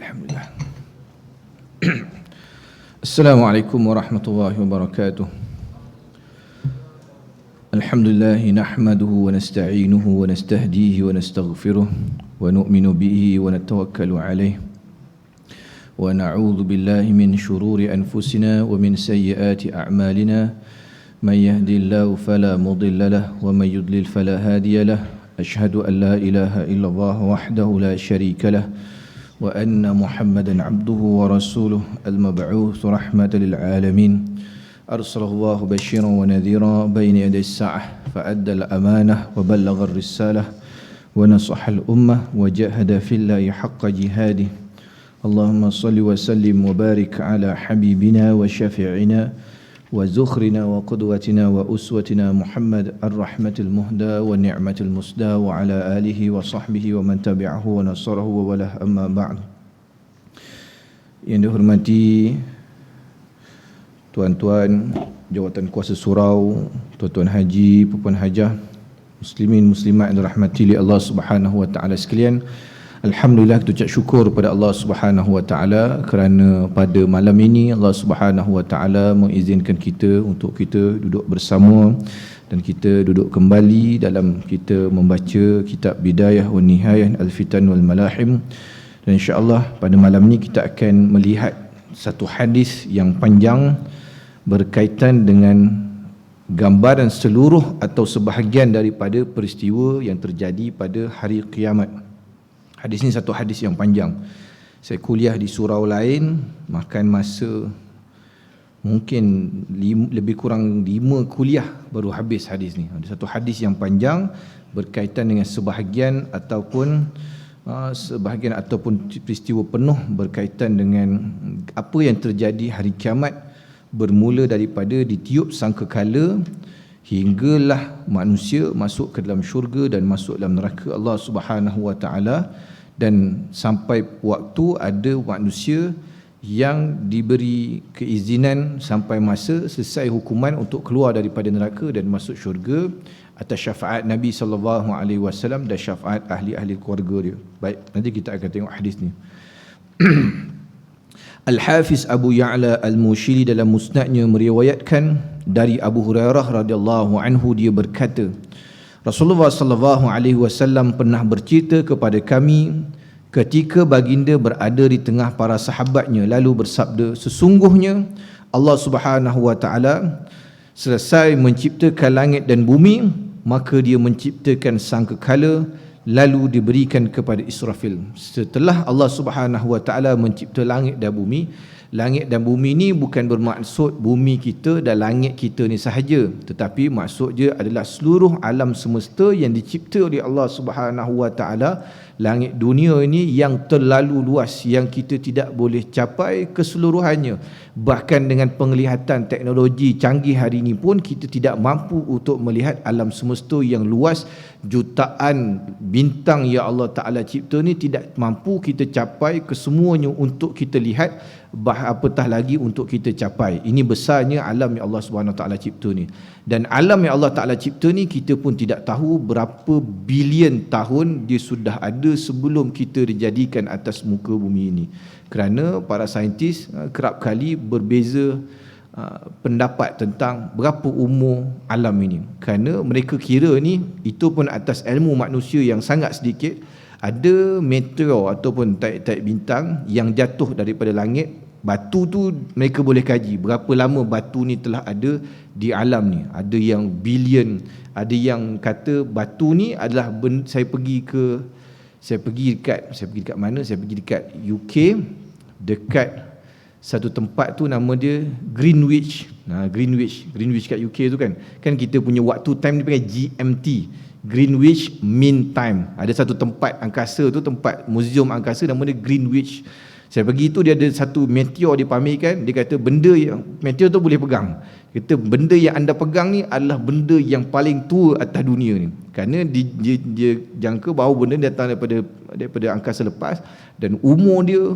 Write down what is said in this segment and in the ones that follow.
Alhamdulillah. Assalamualaikum warahmatullahi wabarakatuh. Alhamdulillah nahmaduhu wa nasta'inuhu wa nastahdihi wa nastaghfiruh wa nu'minu bihi wa natawakkalu alayh wa na'udzu billahi min shururi anfusina wa min sayyiati a'malina man yahdihillahu fala mudilla lahu wa man yudlil fala hadiya lahu ashhadu an la ilaha illallah wahdahu la syarika lahu wa anna Muhammadan abduhu wa rasuluh al-mab'uts rahmatan lil alamin arsalallahu basyiran wa nadhira bayna yaday as-sa'ah fa'adda al-amanah wa ballagha ar-risalah wa nasaha al-ummah wa jahada fillahi haqqa jihadih. Allahumma salli wa sallim wa barik ala habibina wa syafi'ina wa zukhrina wa qudwatina wa uswatina Muhammad ar-rahmatil muhda wa ni'matil musda wa ala alihi wa sahbihi wa man tabi'ahu wa nasarahu wa walah, amma ba'd. Yang dihormati tuan-tuan jawatan kuasa surau, tuan-tuan haji, puan hajah, muslimin muslimat yang dirahmati oleh Allah Subhanahu wa taala sekalian. Alhamdulillah, kita ucap syukur kepada Allah Subhanahu wa taala kerana pada malam ini Allah Subhanahu wa taala mengizinkan kita untuk kita duduk bersama dan kita duduk kembali dalam kita membaca kitab Bidayah wa Nihayah Al-Fitan wal Malahim. Dan insya-Allah pada malam ini kita akan melihat satu hadis yang panjang berkaitan dengan gambaran seluruh atau sebahagian daripada peristiwa yang terjadi pada hari kiamat. Hadis ini satu hadis yang panjang. Saya kuliah di surau lain, makan masa mungkin lebih kurang 5 kuliah baru habis hadis ni. Ada satu hadis yang panjang berkaitan dengan sebahagian ataupun peristiwa penuh berkaitan dengan apa yang terjadi hari kiamat, bermula daripada ditiup sangkakala hinggalah manusia masuk ke dalam syurga dan masuk dalam neraka Allah Subhanahu wa taala, dan sampai waktu ada manusia yang diberi keizinan sampai masa selesai hukuman untuk keluar daripada neraka dan masuk syurga atas syafaat Nabi sallallahu alaihi wasallam dan syafaat ahli-ahli keluarga dia. Baik, nanti kita akan tengok hadis ni. Al-Hafiz Abu Ya'la Al-Mushili dalam musnadnya meriwayatkan dari Abu Hurairah radhiyallahu anhu, dia berkata, Rasulullah sallallahu alaihi wasallam pernah bercerita kepada kami ketika baginda berada di tengah para sahabatnya lalu bersabda, sesungguhnya Allah Subhanahu wa taala selesai menciptakan langit dan bumi, maka dia menciptakan sangkakala lalu diberikan kepada Israfil. Setelah Allah Subhanahu wa taala mencipta langit dan bumi ni bukan bermaksud bumi kita dan langit kita ni sahaja, tetapi maksud dia adalah seluruh alam semesta yang dicipta oleh Allah Subhanahu wa taala. Langit dunia ini yang terlalu luas yang kita tidak boleh capai keseluruhannya. Bahkan dengan penglihatan teknologi canggih hari ini pun kita tidak mampu untuk melihat alam semesta yang luas, jutaan bintang yang Allah Ta'ala cipta ni tidak mampu kita capai kesemuanya untuk kita lihat, apatah lagi untuk kita capai. Ini besarnya alam yang Allah Subhanahu Wa Ta'ala cipta ni. Dan alam yang Allah Ta'ala cipta ni kita pun tidak tahu berapa bilion tahun dia sudah ada sebelum kita dijadikan atas muka bumi ini. Kerana para saintis kerap kali berbeza pendapat tentang berapa umur alam ini. Kerana mereka kira ni, itu pun atas ilmu manusia yang sangat sedikit, ada meteor ataupun taik-taik bintang yang jatuh daripada langit. Batu tu mereka boleh kaji berapa lama batu ni telah ada di alam ni. Ada yang bilion, ada yang kata batu ni adalah saya pergi dekat mana? Saya pergi dekat UK, dekat satu tempat tu nama dia Greenwich. Greenwich kat UK tu kan. Kan kita punya waktu time ni pakai GMT, Greenwich Mean Time. Ada satu tempat angkasa tu, tempat muzium angkasa nama dia Greenwich. Saya pergi tu, dia ada satu meteor dipamerkan. Dia kata benda yang meteor tu boleh pegang. Dia kata benda yang anda pegang ni adalah benda yang paling tua atas dunia ni. Kerana dia jangka bahawa benda ni datang daripada angkasa lepas dan umur dia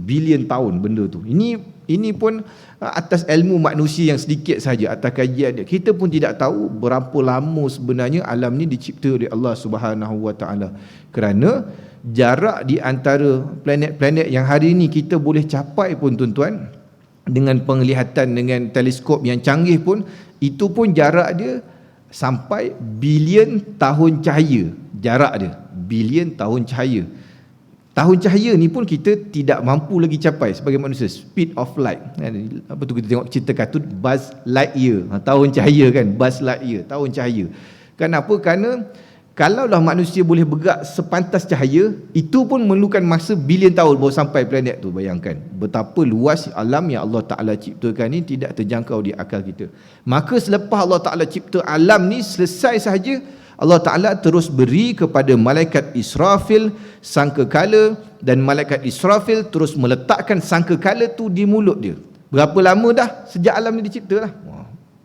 bilion tahun benda tu. Ini pun atas ilmu manusia yang sedikit saja, atas kajian dia. Kita pun tidak tahu berapa lama sebenarnya alam ni dicipta oleh Allah Subhanahu Wa Taala. Kerana jarak di antara planet-planet yang hari ini kita boleh capai pun tuan-tuan, dengan penglihatan dengan teleskop yang canggih pun, itu pun jarak dia sampai bilion tahun cahaya. Jarak dia bilion tahun cahaya. Tahun cahaya ni pun kita tidak mampu lagi capai sebagai manusia. Speed of light. Apa tu kita tengok cerita kartun Buzz Lightyear. Tahun cahaya kan, Buzz Lightyear, tahun cahaya. Kenapa? Kerana kalaulah manusia boleh bergerak sepantas cahaya, itu pun memerlukan masa bilion tahun baru sampai planet tu. Bayangkan betapa luas alam yang Allah Ta'ala ciptakan ni, tidak terjangkau di akal kita. Maka selepas Allah Ta'ala cipta alam ni selesai sahaja, Allah Ta'ala terus beri kepada malaikat Israfil sangkakala, dan malaikat Israfil terus meletakkan sangkakala tu di mulut dia. Berapa lama dah sejak alam ni dicipta lah?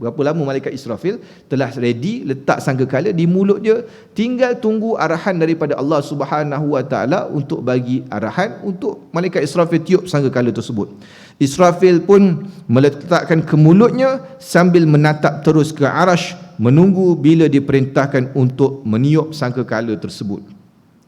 Berapa lama malaikat Israfil telah ready letak sangkakala di mulut dia, tinggal tunggu arahan daripada Allah Subhanahu Wa Ta'ala untuk bagi arahan untuk malaikat Israfil tiup sangkakala tersebut. Israfil pun meletakkan ke mulutnya sambil menatap terus ke arash, menunggu bila diperintahkan untuk meniup sangkakala tersebut.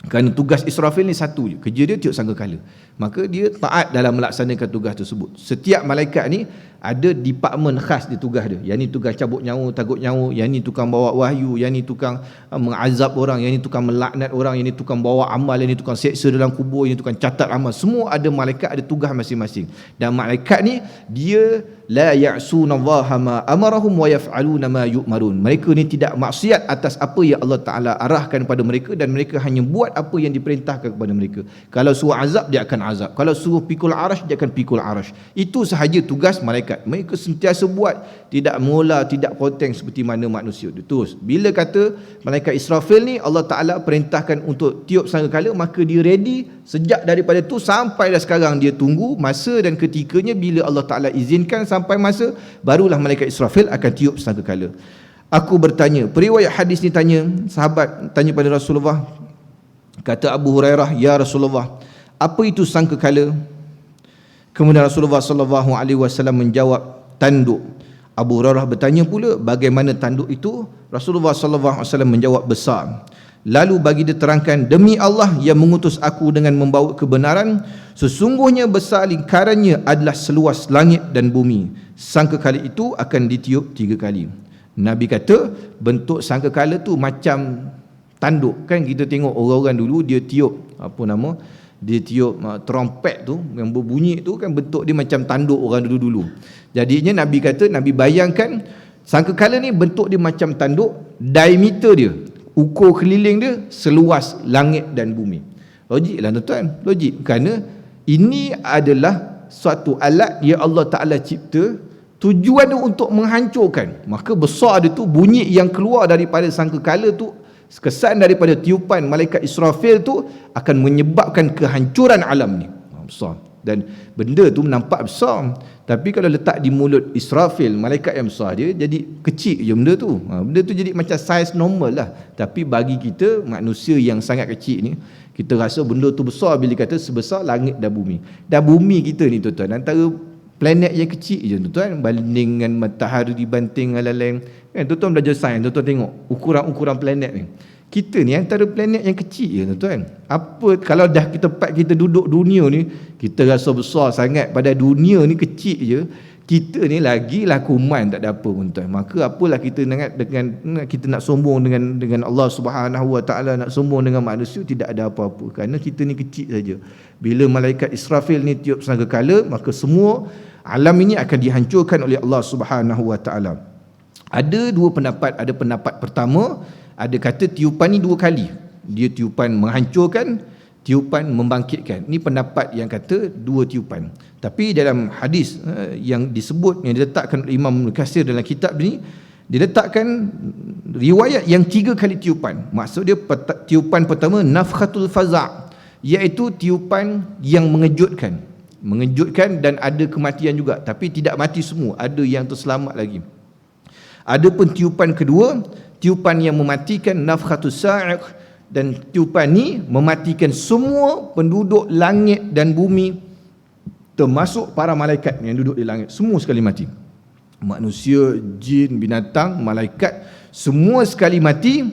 Kerana tugas Israfil ni satu je, kerja dia tiup sangkakala. Maka dia taat dalam melaksanakan tugas tersebut. Setiap malaikat ni ada department khas di tugas dia. Yang ni tukang cabut nyawa, tagut nyawa, yang ni tukang bawa wahyu, yang ni tukang mengazab orang, yang ni tukang melaknat orang, yang ni tukang bawa amal, yang ni tukang seksa dalam kubur, yang ni tukang catat amal. Semua ada malaikat, ada tugas masing-masing. Dan malaikat ni dia la ya'sunallaha ma amarahum wa yaf'aluna ma yu'marun. Mereka ni tidak maksiat atas apa yang Allah Ta'ala arahkan kepada mereka, dan mereka hanya buat apa yang diperintahkan kepada mereka. Kalau suruh azab, dia akan azab. Kalau suruh pikul arash, dia akan pikul arash. Itu sahaja tugas malaikat. Mereka sentiasa buat, tidak mengolah, tidak poteng seperti mana manusia. Terus bila kata malaikat Israfil ni Allah Ta'ala perintahkan untuk tiup sangkakala, maka dia ready sejak daripada tu sampai dah sekarang. Dia tunggu masa dan ketikanya bila Allah Ta'ala izinkan sampai masa, barulah malaikat Israfil akan tiup sangkakala. Aku bertanya, periwayat hadis ni tanya, sahabat tanya pada Rasulullah, kata Abu Hurairah, ya Rasulullah, apa itu sangkakala? Kemudian Rasulullah sallallahu alaihi wasallam menjawab, tanduk. Abu Hurairah bertanya pula, bagaimana tanduk itu? Rasulullah sallallahu alaihi wasallam menjawab, besar. Lalu bagi dia terangkan, demi Allah yang mengutus aku dengan membawa kebenaran, sesungguhnya besar lingkarannya adalah seluas langit dan bumi. Sangkakala itu akan ditiup 3 kali. Nabi kata bentuk sangkakala tu macam tanduk. Kan kita tengok orang-orang dulu dia tiup dia tiup trompet tu yang berbunyi tu, kan bentuk dia macam tanduk orang dulu-dulu. Jadinya Nabi kata, Nabi bayangkan sangkakala ni bentuk dia macam tanduk, diameter dia, ukur keliling dia seluas langit dan bumi. Logik lah tuan-tuan, logik. Kerana ini adalah suatu alat yang Allah Ta'ala cipta, tujuan dia untuk menghancurkan. Maka besar dia tu, bunyi yang keluar daripada sangkakala tu, kesan daripada tiupan malaikat Israfil tu akan menyebabkan kehancuran alam ni. Besar. Dan benda tu nampak besar, tapi kalau letak di mulut Israfil, malaikat yang besar, dia jadi kecil je benda tu. Benda tu jadi macam saiz normal lah. Tapi bagi kita manusia yang sangat kecil ni, kita rasa benda tu besar bila kata sebesar langit dan bumi. Dan bumi kita ni tuan-tuan, antara planet yang kecil je tuan-tuan, banding dengan matahari dibanding dengan lain-lain. Kan tuan-tuan belajar sains, tuan-tuan tengok ukuran-ukuran planet ni. Kita ni antara planet yang kecil je tuan-tuan. Apa kalau dah tempat kita duduk dunia ni, kita rasa besar sangat, pada dunia ni kecil je. Kita ni lagilah kuman, tak ada apa pun tuan. Maka apalah kita dengan kita nak sombong dengan Allah Subhanahu Wa Ta'ala, nak sombong dengan manusia, tidak ada apa-apa. Kerana kita ni kecil saja. Bila malaikat Israfil ni tiup sangkakala, maka semua alam ini akan dihancurkan oleh Allah Subhanahu Wa Ta'ala. Ada 2 pendapat. Ada pendapat pertama, ada kata tiupan ni 2 kali. Dia tiupan menghancurkan, tiupan membangkitkan. Ini pendapat yang kata 2 tiupan. Tapi dalam hadis yang disebut, yang diletakkan oleh Imam Ibn Katsir dalam kitab ni, diletakkan riwayat yang 3 kali tiupan. Maksud dia tiupan pertama nafkhatul faza', iaitu tiupan yang mengejutkan. Mengejutkan dan ada kematian juga, tapi tidak mati semua, ada yang terselamat lagi. Adapun tiupan kedua, tiupan yang mematikan, nafkhatus sa'iq, dan tiupan ni mematikan semua penduduk langit dan bumi, termasuk para malaikat yang duduk di langit, semua sekali mati. Manusia, jin, binatang, malaikat, semua sekali mati,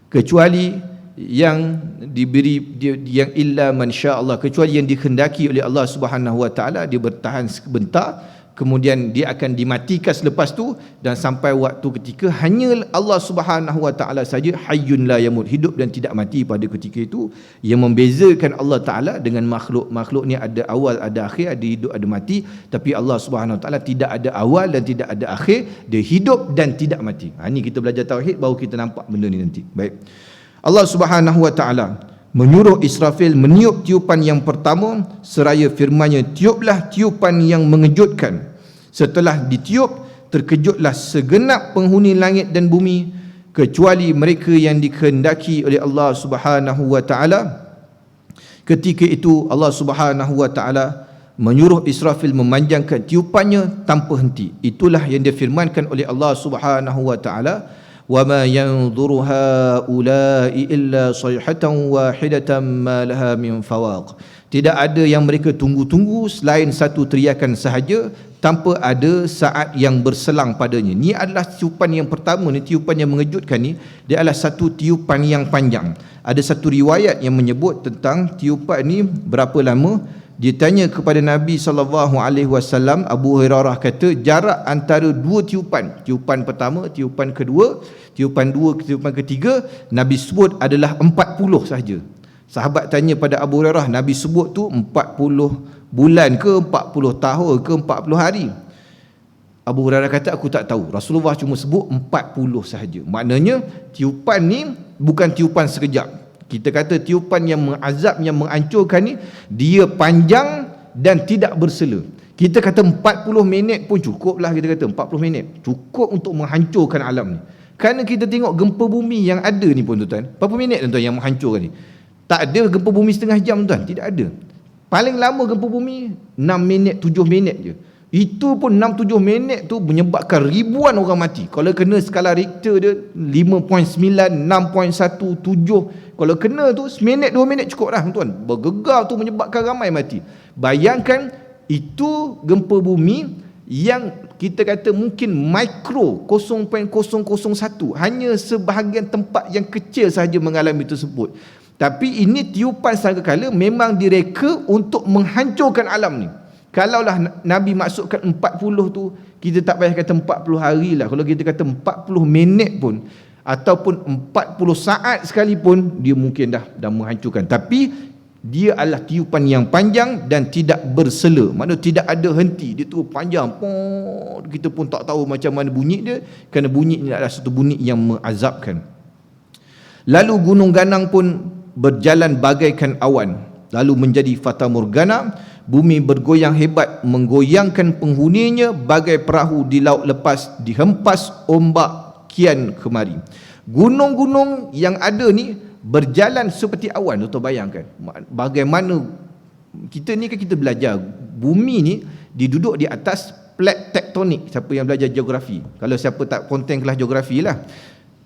kecuali yang diberi yang illa man syaa-Allah, kecuali yang dikehendaki oleh Allah Subhanahu wa taala, dia bertahan sebentar, kemudian dia akan dimatikan selepas tu, dan sampai waktu ketika hanya Allah Subhanahu wa taala saja hayyun la yamut, hidup dan tidak mati pada ketika itu. Yang membezakan Allah taala dengan makhluk ni ada awal ada akhir, ada hidup ada mati, tapi Allah Subhanahu wa taala tidak ada awal dan tidak ada akhir, dia hidup dan tidak mati. Ni kita belajar tauhid baru kita nampak benda ni nanti. Baik, Allah Subhanahu wa taala menyuruh Israfil meniup tiupan yang pertama seraya firman-Nya, tiuplah tiupan yang mengejutkan. Setelah ditiup, terkejutlah segenap penghuni langit dan bumi, kecuali mereka yang dikehendaki oleh Allah Subhanahu wa taala. Ketika itu Allah Subhanahu wa taala menyuruh Israfil memanjangkan tiupannya tanpa henti. Itulah yang difirmankan oleh Allah Subhanahu wa taala, وَمَا يَنْظُرُ هَؤُلَاءِ إِلَّا صَيْحَةً وَاحِدَةً مَا لَهَا مِنْ فَوَاقٍ. Tidak ada yang mereka tunggu-tunggu selain satu teriakan sahaja, tanpa ada saat yang berselang padanya. Ini adalah tiupan yang pertama ni, tiupan yang mengejutkan ni, dia adalah satu tiupan yang panjang. Ada satu riwayat yang menyebut tentang tiupan ni berapa lama. Dia tanya kepada Nabi SAW, Abu Hurairah kata jarak antara dua tiupan, tiupan pertama, tiupan kedua, tiupan dua, tiupan ketiga, Nabi sebut adalah 40 sahaja. Sahabat tanya pada Abu Hurairah, Nabi sebut tu 40 bulan ke, 40 tahun ke, 40 hari? Abu Hurairah kata, aku tak tahu, Rasulullah cuma sebut 40 sahaja. Maknanya tiupan ni bukan tiupan sekejap. Kita kata tiupan yang mengazab, yang menghancurkan ni, dia panjang dan tidak bersela. Kita kata 40 minit pun cukup lah, kita kata 40 minit cukup untuk menghancurkan alam ni. Kerana kita tengok gempa bumi yang ada ni pun tuan-tuan, berapa minit tuan-tuan yang menghancurkan ni? Tak ada gempa bumi setengah jam tuan, tidak ada. Paling lama gempa bumi 6 minit, 7 minit je. Itu pun 6-7 minit tu menyebabkan ribuan orang mati. Kalau kena skala Richter dia 5.9, 6.17, kalau kena tu seminit 2 minit cukup dah tuan. Bergegar tu menyebabkan ramai mati. Bayangkan itu gempa bumi yang kita kata mungkin mikro 0.001, hanya sebahagian tempat yang kecil sahaja mengalami tersebut. Tapi ini tiupan sangkakala memang direka untuk menghancurkan alam ni. Kalaulah Nabi maksudkan 40 tu, kita tak payah kata 40 hari lah. Kalau kita kata 40 minit pun, ataupun 40 saat sekalipun, dia mungkin dah menghancurkan. Tapi dia adalah tiupan yang panjang dan tidak bersela. Maksudnya tidak ada henti. Dia tu panjang, kita pun tak tahu macam mana bunyi dia, kerana bunyi ini adalah satu bunyi yang mengazabkan. Lalu gunung ganang pun berjalan bagaikan awan, lalu menjadi fata morgana. Bumi bergoyang hebat, menggoyangkan penghuninya bagai perahu di laut lepas, dihempas ombak kian kemari. Gunung-gunung yang ada ni berjalan seperti awan. Tuan bayangkan bagaimana kita ni, kan kita belajar bumi ni diduduk di atas plate tektonik. Siapa yang belajar geografi, kalau siapa tak konten kelas geografi lah,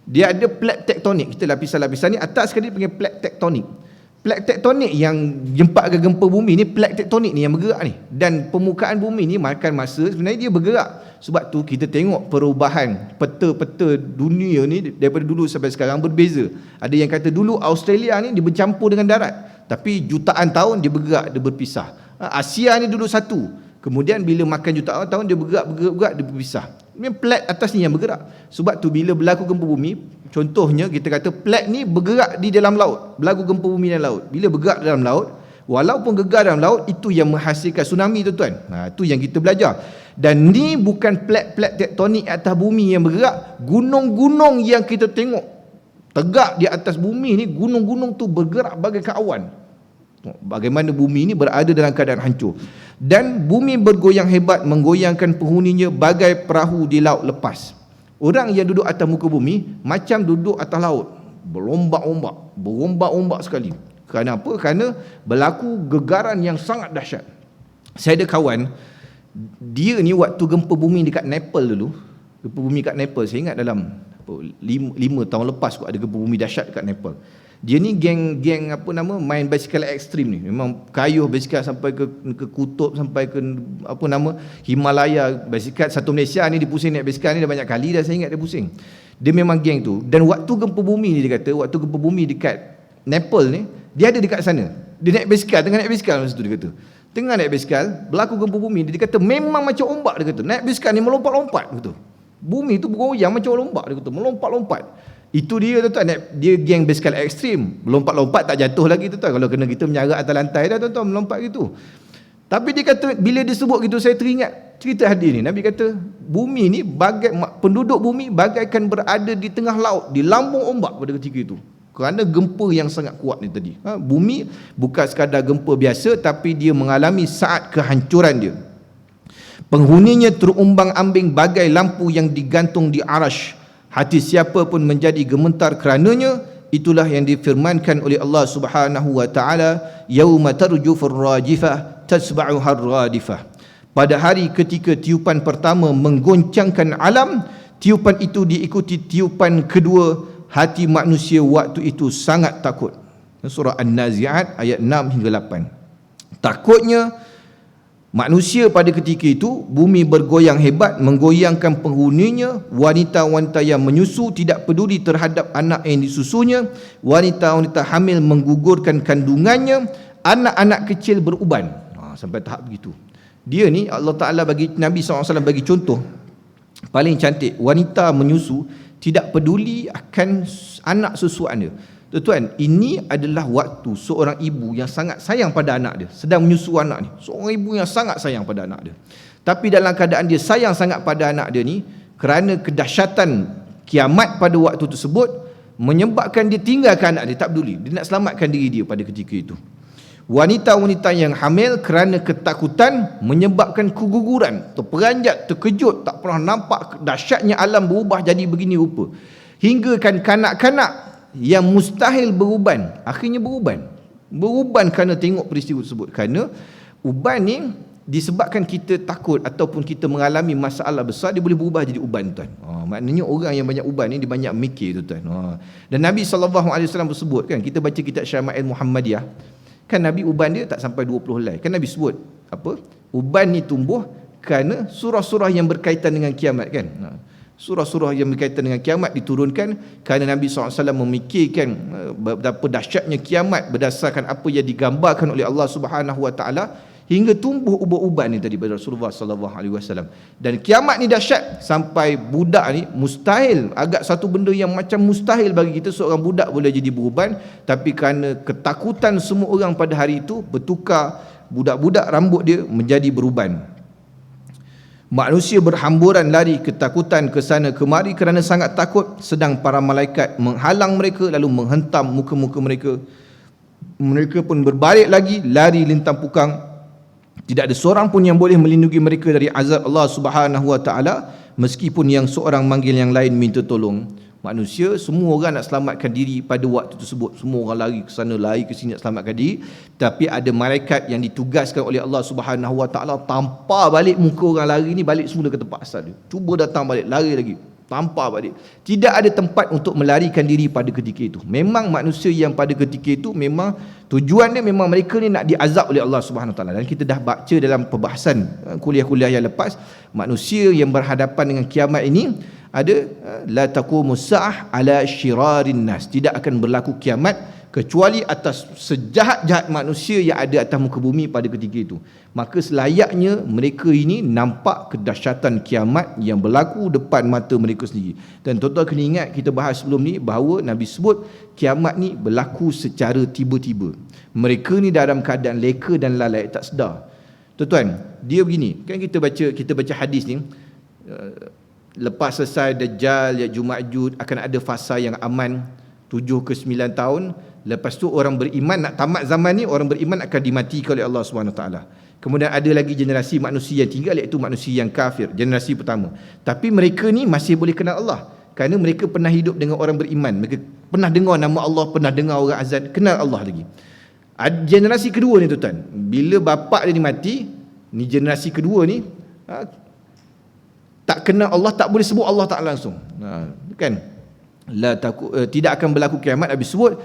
dia ada plate tektonik. Kita lapisan-lapisan ni, atas sekali panggil plate tektonik. Plate tektonik yang jempakkan gempa bumi ni, plate tektonik ni yang bergerak ni. Dan permukaan bumi ni makan masa, sebenarnya dia bergerak. Sebab tu kita tengok perubahan peta-peta dunia ni daripada dulu sampai sekarang berbeza. Ada yang kata dulu Australia ni dia bercampur dengan darat, tapi jutaan tahun dia bergerak, dia berpisah. Asia ni dulu satu, kemudian bila makan jutaan tahun dia bergerak, dia berpisah. Ini plat atas ni yang bergerak. Sebab tu bila berlaku gempa bumi, contohnya kita kata plat ni bergerak di dalam laut, berlaku gempa bumi dalam laut. Bila bergerak dalam laut, walaupun gegar dalam laut, itu yang menghasilkan tsunami tuan-tuan. Itu yang kita belajar. Dan ni bukan plat-plat tektonik atas bumi yang bergerak. Gunung-gunung yang kita tengok tegak di atas bumi ni, gunung-gunung tu bergerak bagaikan awan. Bagaimana bumi ini berada dalam keadaan hancur. Dan bumi bergoyang hebat, menggoyangkan penghuninya bagai perahu di laut lepas. Orang yang duduk atas muka bumi macam duduk atas laut, berombak-ombak sekali. Kerana apa? Kerana berlaku gegaran yang sangat dahsyat. Saya ada kawan, dia ni waktu gempa bumi dekat Nepal dulu, gempa bumi kat Nepal, saya ingat dalam 5 tahun lepas kot ada gempa bumi dahsyat dekat Nepal. Dia ni geng main basikal ekstrim ni. Memang kayuh basikal sampai ke kutub, sampai ke Himalaya. Basikal satu Malaysia ni dia pusing naik basikal ni dah banyak kali dah, saya ingat dia pusing. Dia memang geng tu. Dan waktu gempa bumi ni, dia kata waktu gempa bumi dekat Nepal ni, dia ada dekat sana. Dia naik basikal, tengah naik basikal masa tu dia kata. Tengah naik basikal, berlaku gempa bumi, dia kata memang macam ombak, dia kata. Naik basikal ni melompat-lompat, dia kata. Bumi tu bergoyang macam ombak, dia kata, melompat-lompat. Itu dia tuan-tuan, dia geng basikal ekstrim. Melompat-lompat tak jatuh lagi tuan-tuan. Kalau kena kita menyarat atas lantai dah tuan-tuan, melompat gitu. Tapi dia kata, bila dia sebut gitu, saya teringat cerita hadis ni. Nabi kata, bumi ni, penduduk bumi bagaikan berada di tengah laut, di lambung ombak pada ketika itu. Kerana gempa yang sangat kuat ni tadi. Bumi bukan sekadar gempa biasa, tapi dia mengalami saat kehancuran dia. Penghuninya terumbang-ambing bagai lampu yang digantung di arash. Hati siapa pun menjadi gemetar kerananya. Itulah yang difirmankan oleh Allah Subhanahu wa taala, yauma tarjufur rajifah tasba'uhar radifah. Pada hari ketika tiupan pertama menggoncangkan alam, tiupan itu diikuti tiupan kedua. Hati manusia waktu itu sangat takut. Surah An-Nazi'at ayat 6 hingga 8. Takutnya manusia pada ketika itu, bumi bergoyang hebat, menggoyangkan penghuninya. Wanita-wanita yang menyusu tidak peduli terhadap anak yang disusunya. Wanita-wanita hamil menggugurkan kandungannya. Anak-anak kecil beruban. Sampai tahap begitu. Dia ni Allah Ta'ala bagi, Nabi SAW bagi contoh paling cantik. Wanita menyusu tidak peduli akan anak susuan dia. Tuan-tuan, ini adalah waktu seorang ibu yang sangat sayang pada anak dia, sedang menyusu anak ni. Seorang ibu yang sangat sayang pada anak dia. Tapi dalam keadaan dia sayang sangat pada anak dia ni, kerana kedahsyatan kiamat pada waktu tersebut, menyebabkan dia tinggalkan anak dia, tak peduli. Dia nak selamatkan diri dia pada ketika itu. Wanita-wanita yang hamil kerana ketakutan menyebabkan keguguran, terperanjat, terkejut, tak pernah nampak dahsyatnya alam berubah jadi begini rupa. Hingga kan kanak-kanak yang mustahil beruban, akhirnya beruban kerana tengok peristiwa tersebut. Kerana uban ni disebabkan kita takut ataupun kita mengalami masalah besar, dia boleh berubah jadi uban tuan. Maknanya orang yang banyak uban ni dia banyak mikir tuan. Dan Nabi SAW bersebut kan, kita baca kitab Syama'il Muhammadiyah kan, Nabi uban dia tak sampai 20 helai. Kan Nabi sebut apa? Uban ni tumbuh kerana surah-surah yang berkaitan dengan kiamat kan. Surah-surah yang berkaitan dengan kiamat diturunkan kerana Nabi SAW memikirkan betapa dahsyatnya kiamat berdasarkan apa yang digambarkan oleh Allah Subhanahu wa taala, hingga tumbuh uban-uban ni tadi pada Rasulullah SAW. Dan kiamat ni dahsyat sampai budak ni mustahil, agak satu benda yang macam mustahil bagi kita seorang budak boleh jadi beruban, tapi kerana ketakutan semua orang pada hari itu, bertukar budak-budak rambut dia menjadi beruban. Manusia berhamburan lari ketakutan ke sana kemari kerana sangat takut, sedang para malaikat menghalang mereka lalu menghentam muka-muka mereka. Mereka pun berbalik lagi, lari lintang pukang. Tidak ada seorang pun yang boleh melindungi mereka dari azab Allah Subhanahu wa taala, meskipun yang seorang manggil yang lain minta tolong. Manusia semua orang nak selamatkan diri pada waktu tersebut. Semua orang lari ke sana, lari ke sini nak selamatkan diri, tapi ada malaikat yang ditugaskan oleh Allah Subhanahu wa taala tampar balik muka orang lari ni balik semula ke tempat asal dia. Cuba datang balik, lari lagi, tampar balik. Tidak ada tempat untuk melarikan diri pada ketika itu. Memang manusia yang pada ketika itu memang tujuan dia memang mereka ni nak diazab oleh Allah Subhanahu wa taala. Dan kita dah baca dalam perbahasan kuliah-kuliah yang lepas, manusia yang berhadapan dengan kiamat ini ada la taqumus sa'ah ala syirarin nas, tidak akan berlaku kiamat kecuali atas sejahat-jahat manusia yang ada atas muka bumi pada ketika itu. Maka selayaknya mereka ini nampak kedahsyatan kiamat yang berlaku depan mata mereka sendiri. Dan tuan-tuan kena ingat, kita bahas sebelum ni bahawa Nabi sebut kiamat ni berlaku secara tiba-tiba. Mereka ni dalam keadaan leka dan lalai, tak sedar. Tuan-tuan, dia begini, kan kita baca hadis ni, lepas selesai Dajjal, Ya'juj Ma'juj, akan ada fasa yang aman 7 ke 9 tahun. Lepas tu orang beriman, nak tamat zaman ni, orang beriman akan dimatikan oleh Allah SWT. Kemudian ada lagi generasi manusia yang tinggal, iaitu manusia yang kafir, generasi pertama. Tapi mereka ni masih boleh kenal Allah, kerana mereka pernah hidup dengan orang beriman. Mereka pernah dengar nama Allah, pernah dengar orang azan, kenal Allah lagi. Generasi kedua ni tuan-tuan, bila bapak dia ni mati, ni generasi kedua ni tak kenal Allah, tak boleh sebut Allah Ta'ala langsung. Kan? Tidak akan berlaku kiamat. Habis sebut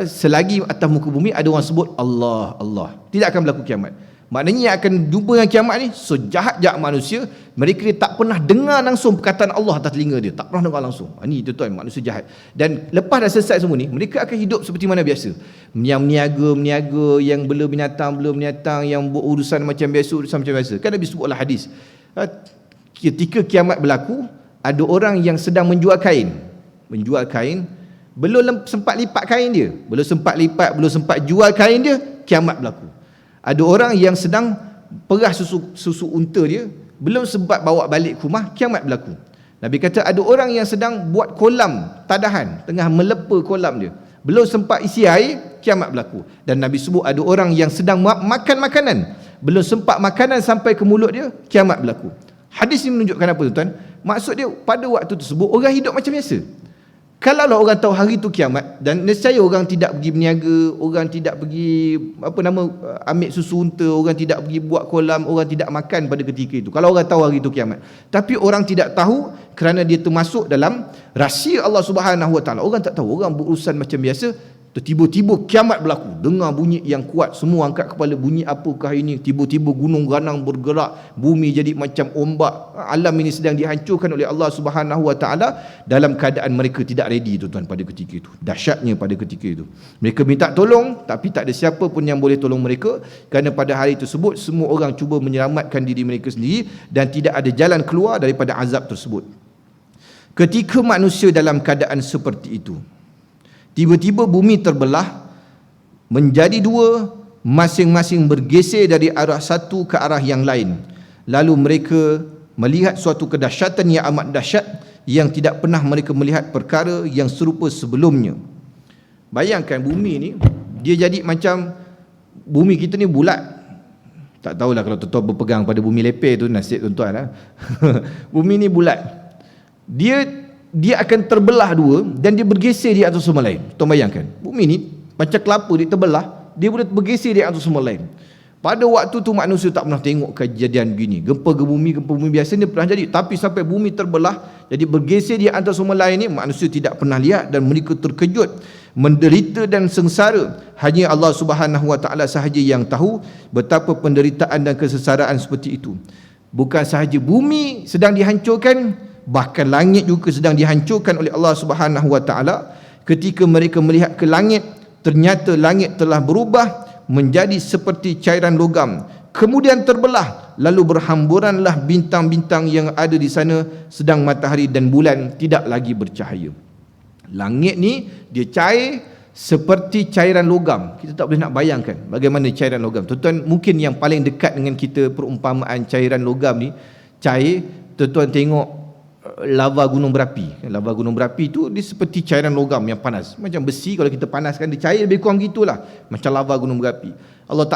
selagi atas muka bumi ada orang sebut Allah, Allah, tidak akan berlaku kiamat. Maknanya yang akan jumpa dengan kiamat ni sejahat-jahat manusia, mereka dia tak pernah dengar langsung perkataan Allah atas telinga dia, tak pernah dengar langsung. Ini tuan manusia jahat. Dan lepas dah selesai semua ni, mereka akan hidup seperti mana biasa. Yang meniaga, yang bela binatang, yang berurusan macam biasa, urusan macam biasa. Kan Nabi sebutlah hadis. Ketika kiamat berlaku, ada orang yang sedang menjual kain, belum sempat lipat kain dia, belum sempat jual kain dia, kiamat berlaku. Ada orang yang sedang perah susu unta dia, belum sempat bawa balik ke rumah, kiamat berlaku. Nabi kata ada orang yang sedang buat kolam tadahan, tengah melepa kolam dia, belum sempat isi air, kiamat berlaku. Dan Nabi sebut ada orang yang sedang makan makanan, belum sempat makanan sampai ke mulut dia, kiamat berlaku. Hadis ini menunjukkan apa tuan? Maksud dia pada waktu tersebut orang hidup macam biasa. Kalaulah orang tahu hari itu kiamat, dan nescaya orang tidak pergi berniaga, orang tidak pergi ambil susu unta, orang tidak pergi buat kolam, orang tidak makan pada ketika itu. Kalau orang tahu hari itu kiamat. Tapi orang tidak tahu kerana dia termasuk dalam rahsia Allah Subhanahu Wa Taala. Orang tak tahu, orang berurusan macam biasa. Tiba-tiba kiamat berlaku, dengar bunyi yang kuat, semua angkat kepala, bunyi apakah ini? Tiba-tiba gunung ganang bergerak, bumi jadi macam ombak. Alam ini sedang dihancurkan oleh Allah Subhanahu Wa Taala dalam keadaan mereka tidak ready tuan pada ketika itu. Dahsyatnya pada ketika itu. Mereka minta tolong tapi tak ada siapa pun yang boleh tolong mereka, kerana pada hari tersebut semua orang cuba menyelamatkan diri mereka sendiri dan tidak ada jalan keluar daripada azab tersebut. Ketika manusia dalam keadaan seperti itu, tiba-tiba bumi terbelah menjadi dua, masing-masing bergeser dari arah satu ke arah yang lain. Lalu mereka melihat suatu kedahsyatan yang amat dahsyat yang tidak pernah mereka melihat perkara yang serupa sebelumnya. Bayangkan bumi ni, dia jadi macam bumi kita ni bulat. Tak tahulah kalau tuan-tuan berpegang pada bumi lepeh tu, nasib tuan-tuan lah. Bumi ni bulat. Dia akan terbelah dua dan dia bergeser di atas sama lain. Tuan bayangkan, bumi ni macam kelapa, dia terbelah, dia boleh bergeser di atas sama lain. Pada waktu tu manusia tak pernah tengok kejadian begini. Gempa bumi biasa ni pernah jadi, tapi sampai bumi terbelah jadi bergeser di atas sama lain ni, manusia tidak pernah lihat dan mereka terkejut, menderita dan sengsara. Hanya Allah Subhanahu Wa Taala sahaja yang tahu betapa penderitaan dan kesesaraan seperti itu. Bukan sahaja bumi sedang dihancurkan, bahkan langit juga sedang dihancurkan oleh Allah Subhanahu Wa Taala. Ketika mereka melihat ke langit, ternyata langit telah berubah menjadi seperti cairan logam, kemudian terbelah, lalu berhamburanlah bintang-bintang yang ada di sana, sedang matahari dan bulan tidak lagi bercahaya. Langit ni dia cair seperti cairan logam. Kita tak boleh nak bayangkan bagaimana cairan logam. Tuan-tuan, mungkin yang paling dekat dengan kita perumpamaan cairan logam ni, cair, tuan-tuan tengok lava gunung berapi. Lava gunung berapi tu dia seperti cairan logam yang panas. Macam besi kalau kita panaskan dia cair, lebih kurang gitulah. Macam lava gunung berapi.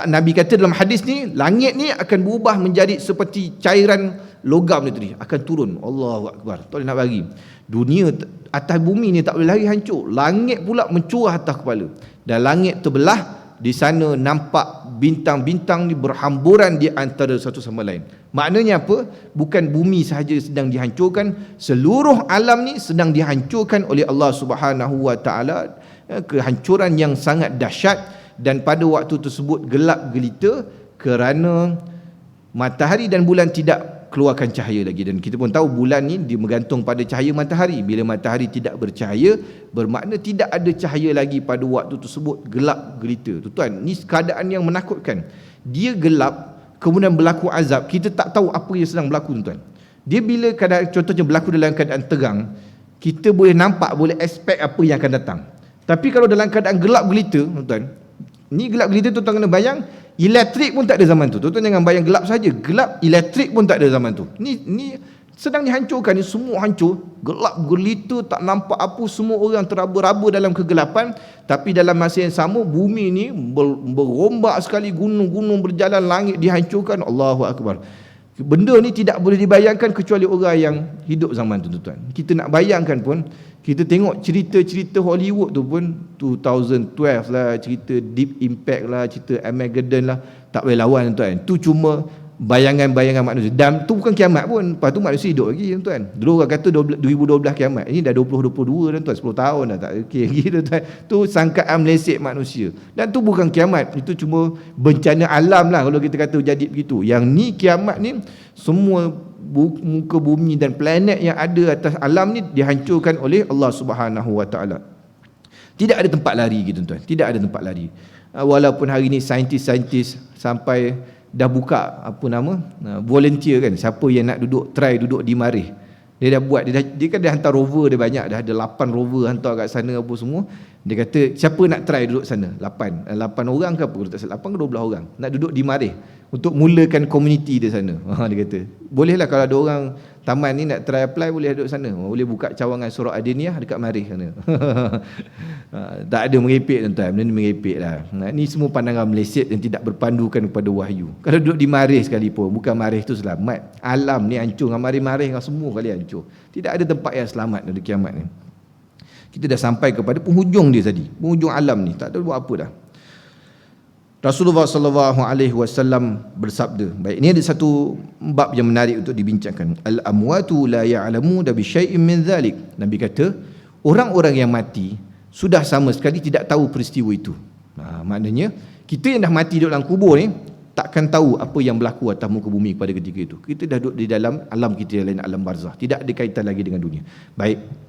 Nabi kata dalam hadis ni, langit ni akan berubah menjadi seperti cairan logam ni tadi, akan turun. Allahu Akbar. Tak boleh nak bagi. Dunia atas bumi ni tak boleh lari, hancur. Langit pula mencurah atas kepala. Dan langit terbelah, di sana nampak bintang-bintang ni berhamburan di antara satu sama lain. Maknanya apa? Bukan bumi sahaja sedang dihancurkan, seluruh alam ni sedang dihancurkan oleh Allah Subhanahu Wa Taala. Kehancuran yang sangat dahsyat. Dan pada waktu tersebut gelap gelita kerana matahari dan bulan tidak keluarkan cahaya lagi. Dan kita pun tahu bulan ni dia bergantung pada cahaya matahari. Bila matahari tidak bercahaya, bermakna tidak ada cahaya lagi pada waktu tersebut, gelap gelita. Tuan, ni keadaan yang menakutkan. Dia gelap, kemudian berlaku azab, kita tak tahu apa yang sedang berlaku tuan. Dia bila contohnya berlaku dalam keadaan terang, kita boleh nampak, boleh expect apa yang akan datang. Tapi kalau dalam keadaan gelap gelita, tuan, ni gelap gelita tuan kena bayang, elektrik pun tak ada zaman tu. Tuan jangan bayang gelap saja, gelap elektrik pun tak ada zaman tu. Ni sedang dihancurkan, ni semua hancur, gelap gelita, tak nampak apa, semua orang teraba-raba dalam kegelapan. Tapi dalam masa yang sama bumi ni berombak sekali, gunung-gunung berjalan, langit dihancurkan. Allahu Akbar. Benda ni tidak boleh dibayangkan kecuali orang yang hidup zaman tu tuan. Kita nak bayangkan pun, kita tengok cerita-cerita Hollywood tu pun 2012 lah, cerita Deep Impact lah, cerita Armageddon lah, tak boleh lawan tuan. Tu cuma bayangan-bayangan manusia. Dan tu bukan kiamat pun. Lepas tu manusia hidup lagi tuan. Dulu orang kata 2012 kiamat. Ini dah 2022 tuan, 10 tahun dah tak okey lagi tuan. Tu sangkaan meleset manusia. Dan tu bukan kiamat. Itu cuma bencana alam lah kalau kita kata jadi begitu. Yang ni kiamat ni semua muka bumi dan planet yang ada atas alam ni dihancurkan oleh Allah Subhanahu Wa Taala. Tidak ada tempat lari gitu tuan. Tidak ada tempat lari. Walaupun hari ni saintis-saintis sampai dah buka volunteer kan, siapa yang nak try duduk di Marikh, dia dah buat, dia kan dah hantar rover dia banyak, dah ada 8 rover hantar kat sana apa semua. Dia kata siapa nak try duduk sana, 8 orang ke apa, tak salah 8 ke 12 orang nak duduk di Marikh untuk mulakan komuniti di sana. Dia kata bolehlah kalau ada orang taman ni nak try apply, boleh duduk sana, boleh buka cawangan surau Adiniyah dekat Marikh sana. Tak ada merepek tuan-tuan, benda ni merepek lah. Ni semua pandangan meleset yang tidak berpandukan kepada wahyu. Kalau duduk di Marikh sekalipun, bukan Marikh tu selamat, alam ni hancur, dengan Marikh dengan semua kali hancur. Tidak ada tempat yang selamat dari kiamat ni. Kita dah sampai kepada penghujung dia tadi, penghujung alam ni, tak ada buat apa dah. Rasulullah sallallahu alaihi wasallam bersabda, baik, ini ada satu bab yang menarik untuk dibincangkan. Al-amwatu la ya'lamu bi syai'in min dhalik. Nabi kata, orang-orang yang mati sudah sama sekali tidak tahu peristiwa itu. Maknanya kita yang dah mati duduk dalam kubur ni takkan tahu apa yang berlaku atas muka bumi pada ketika itu. Kita dah duduk di dalam alam kita, lain alam barzah, tidak ada kaitan lagi dengan dunia. Baik.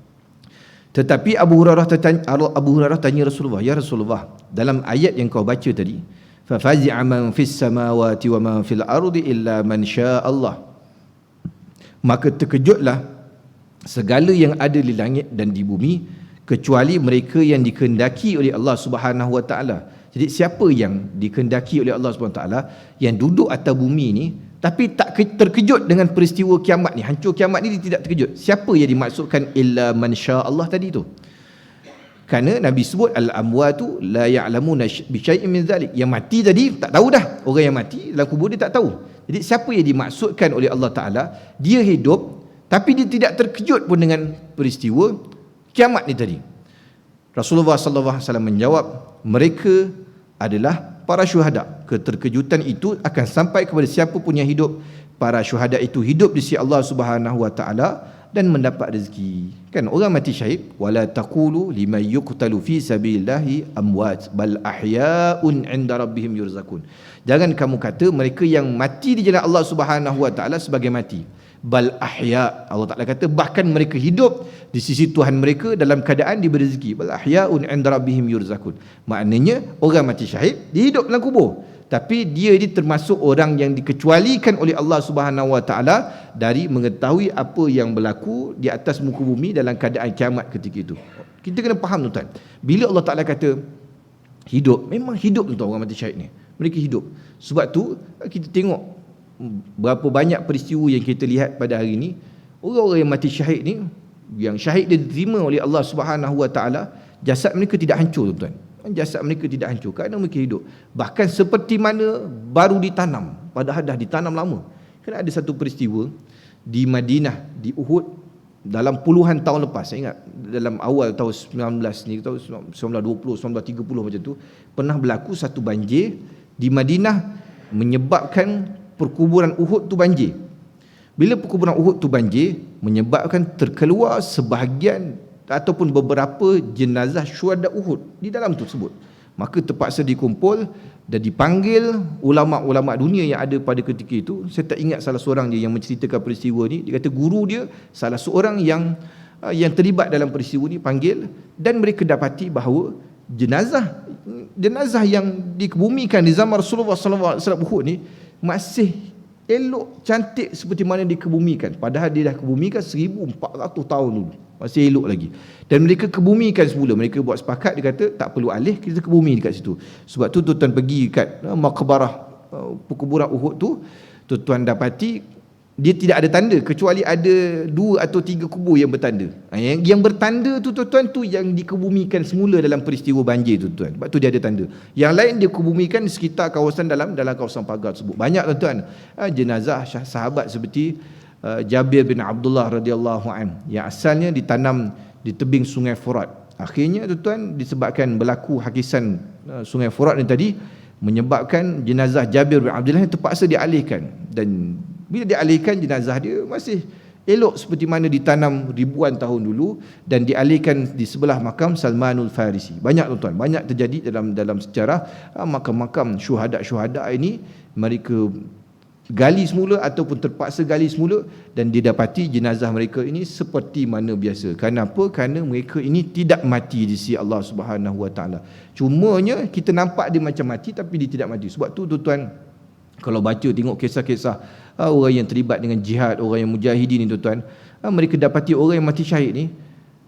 Tetapi Abu Hurairah tanya Rasulullah, ya Rasulullah, dalam ayat yang kau baca tadi, fa fazi'a man fis samawati wa man fil ardi illa man syaa Allah, maka terkejutlah segala yang ada di langit dan di bumi kecuali mereka yang dikehendaki oleh Allah Subhanahu Wa Taala. Jadi siapa yang dikehendaki oleh Allah Subhanahu Wa Taala, yang duduk atas bumi ni tapi tak terkejut dengan peristiwa kiamat ni, hancur kiamat ni, dia tidak terkejut. Siapa yang dimaksudkan illa man syaa Allah tadi tu? Kerana Nabi sebut al-amwatu la ya'lamuna bi syai'in min dzalik. Yang mati tadi tak tahu dah. Orang yang mati dalam kubur dia tak tahu. Jadi siapa yang dimaksudkan oleh Allah Taala, dia hidup tapi dia tidak terkejut pun dengan peristiwa kiamat ni tadi. Rasulullah sallallahu alaihi wasallam menjawab, mereka adalah para syuhada. Keterkejutan itu akan sampai kepada siapa pun yang hidup. Para syuhada itu hidup di sisi Allah Subhanahu Wa Taala dan mendapat rezeki. Kan orang mati syahid, wala taqulu liman yuqtalu fi sabilillahi amwat bal ahya'un 'inda rabbihim yurzakun. Jangan kamu kata mereka yang mati di jalan Allah Subhanahu Wa Taala sebagai mati. Bal ahya', Allah Taala kata bahkan mereka hidup di sisi Tuhan mereka dalam keadaan diberi rezeki. Bal ahya'un 'inda rabbihim yurzakun. Maknanya orang mati syahid dia hidup dalam kubur, tapi dia termasuk orang yang dikecualikan oleh Allah Subhanahu Wa Taala dari mengetahui apa yang berlaku di atas muka bumi dalam keadaan kiamat ketika itu. Kita kena faham tuan. Bila Allah Taala kata hidup, memang hidup tuan orang mati syahid ni. Mereka hidup. Sebab tu kita tengok berapa banyak peristiwa yang kita lihat pada hari ini, orang-orang yang mati syahid ni, yang syahid dia diterima oleh Allah Subhanahu Wa Taala, jasad mereka tidak hancur tuan. Jasad mereka tidak hancur kerana mereka hidup. Bahkan seperti mana baru ditanam, padahal dah ditanam lama. Kerana ada satu peristiwa di Madinah, di Uhud, dalam puluhan tahun lepas. Saya ingat dalam awal tahun 19 ni, tahun 1920, 1930 macam tu, pernah berlaku satu banjir di Madinah menyebabkan perkuburan Uhud tu banjir. Bila perkuburan Uhud tu banjir, menyebabkan terkeluar sebahagian ataupun beberapa jenazah syuhada Uhud di dalam tersebut. Maka terpaksa dikumpul dan dipanggil ulama-ulama dunia yang ada pada ketika itu. Saya tak ingat salah seorang dia yang menceritakan peristiwa ni. Dia kata guru dia salah seorang yang terlibat dalam peristiwa ni panggil, dan mereka dapati bahawa jenazah yang dikebumikan di zaman Rasulullah sallallahu alaihi wasallam Uhud ni masih elok cantik seperti mana dikebumikan, padahal dia dah kebumikan 1400 tahun dulu, masih elok lagi. Dan mereka kebumikan semula, mereka buat sepakat, dia kata tak perlu alih, kita kebumi dekat situ. Sebab tu tuan pergi kat maqbarah perkuburan Uhud tu, tuan dapati dia tidak ada tanda, kecuali ada 2 atau 3 kubur yang bertanda. Yang bertanda tu tuan tu yang dikebumikan semula dalam peristiwa banjir tu tuan. Sebab tu dia ada tanda. Yang lain dia kebumikan di sekitar kawasan dalam kawasan pagar tersebut. Banyak tuan jenazah sahabat seperti Jabir bin Abdullah radhiyallahu an yang asalnya ditanam di tebing Sungai Furat. Akhirnya tuan disebabkan berlaku hakisan Sungai Furat ni tadi, menyebabkan jenazah Jabir bin Abdullah terpaksa dialihkan, dan bila dialihkan jenazah dia masih elok seperti mana ditanam ribuan tahun dulu, dan dialihkan di sebelah makam Salmanul Farisi. Banyak tuan-tuan, banyak terjadi dalam sejarah makam-makam syuhada ini mereka gali semula ataupun terpaksa gali semula, dan didapati jenazah mereka ini seperti mana biasa. Kenapa? Kerana mereka ini tidak mati di sisi Allah Subhanahu Wa Taala. Cumanya kita nampak dia macam mati tapi dia tidak mati. Sebab tu tuan-tuan, kalau baca tengok kisah-kisah orang yang terlibat dengan jihad, orang yang mujahidin ni tuan-tuan, mereka dapati orang yang mati syahid ni,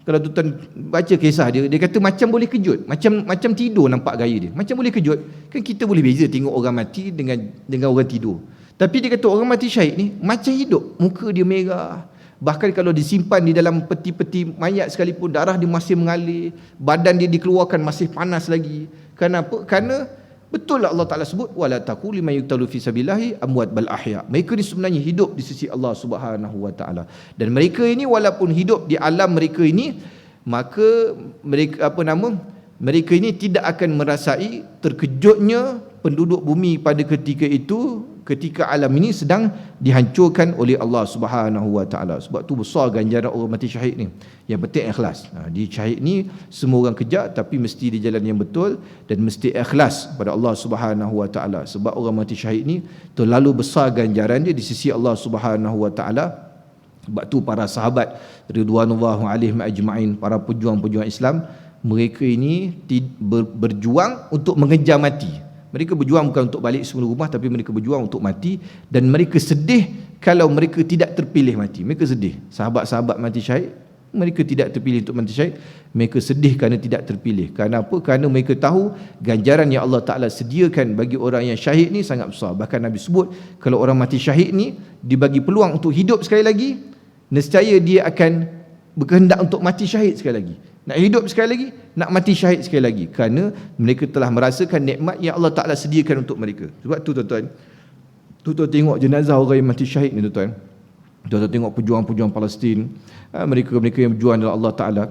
kalau tuan-tuan baca kisah dia, dia kata macam boleh kejut, macam tidur nampak gaya dia, macam boleh kejut. Kan kita boleh beza tengok orang mati dengan orang tidur. Tapi dia kata orang mati syahid ni macam hidup, muka dia merah, bahkan kalau disimpan di dalam peti-peti mayat sekalipun, darah dia masih mengalir, badan dia dikeluarkan masih panas lagi. Kenapa? Kerana betul lah Allah Ta'ala sebut wala taqulu liman yuqtalu fi sabilillahi amwat bal ahya. Mereka ni sebenarnya hidup di sisi Allah Subhanahu Wa Ta'ala, dan mereka ini walaupun hidup di alam mereka ini, maka mereka ini tidak akan merasai terkejutnya penduduk bumi pada ketika itu, ketika alam ini sedang dihancurkan oleh Allah Subhanahu Wa Taala. Sebab tu besar ganjaran orang mati syahid ni. Yang penting ikhlas. Di syahid ni semua orang kejar, tapi mesti di jalan yang betul dan mesti ikhlas pada Allah Subhanahu Wa Taala. Sebab orang mati syahid ni terlalu besar ganjaran dia di sisi Allah Subhanahu Wa Taala. Sebab tu para sahabat ridwanullahu alaihim ajma'in, para pejuang-pejuang Islam, mereka ini berjuang untuk mengejar mati. Mereka berjuang bukan untuk balik semula rumah, tapi mereka berjuang untuk mati, dan mereka sedih kalau mereka tidak terpilih mati. Mereka sedih. Sahabat-sahabat mati syahid, mereka tidak terpilih untuk mati syahid, mereka sedih kerana tidak terpilih. Kerana apa? Kerana mereka tahu ganjaran yang Allah Ta'ala sediakan bagi orang yang syahid ni sangat besar. Bahkan Nabi sebut, kalau orang mati syahid ni dibagi peluang untuk hidup sekali lagi, nescaya dia akan berkehendak untuk mati syahid sekali lagi. Nak hidup sekali lagi, nak mati syahid sekali lagi, kerana mereka telah merasakan nikmat yang Allah Ta'ala sediakan untuk mereka. Sebab tu tuan-tuan, tuan-tuan tengok jenazah orang yang mati syahid ni tuan-tuan, tuan-tuan tengok pejuang-pejuang Palestin, mereka yang berjuang dalam Allah Ta'ala,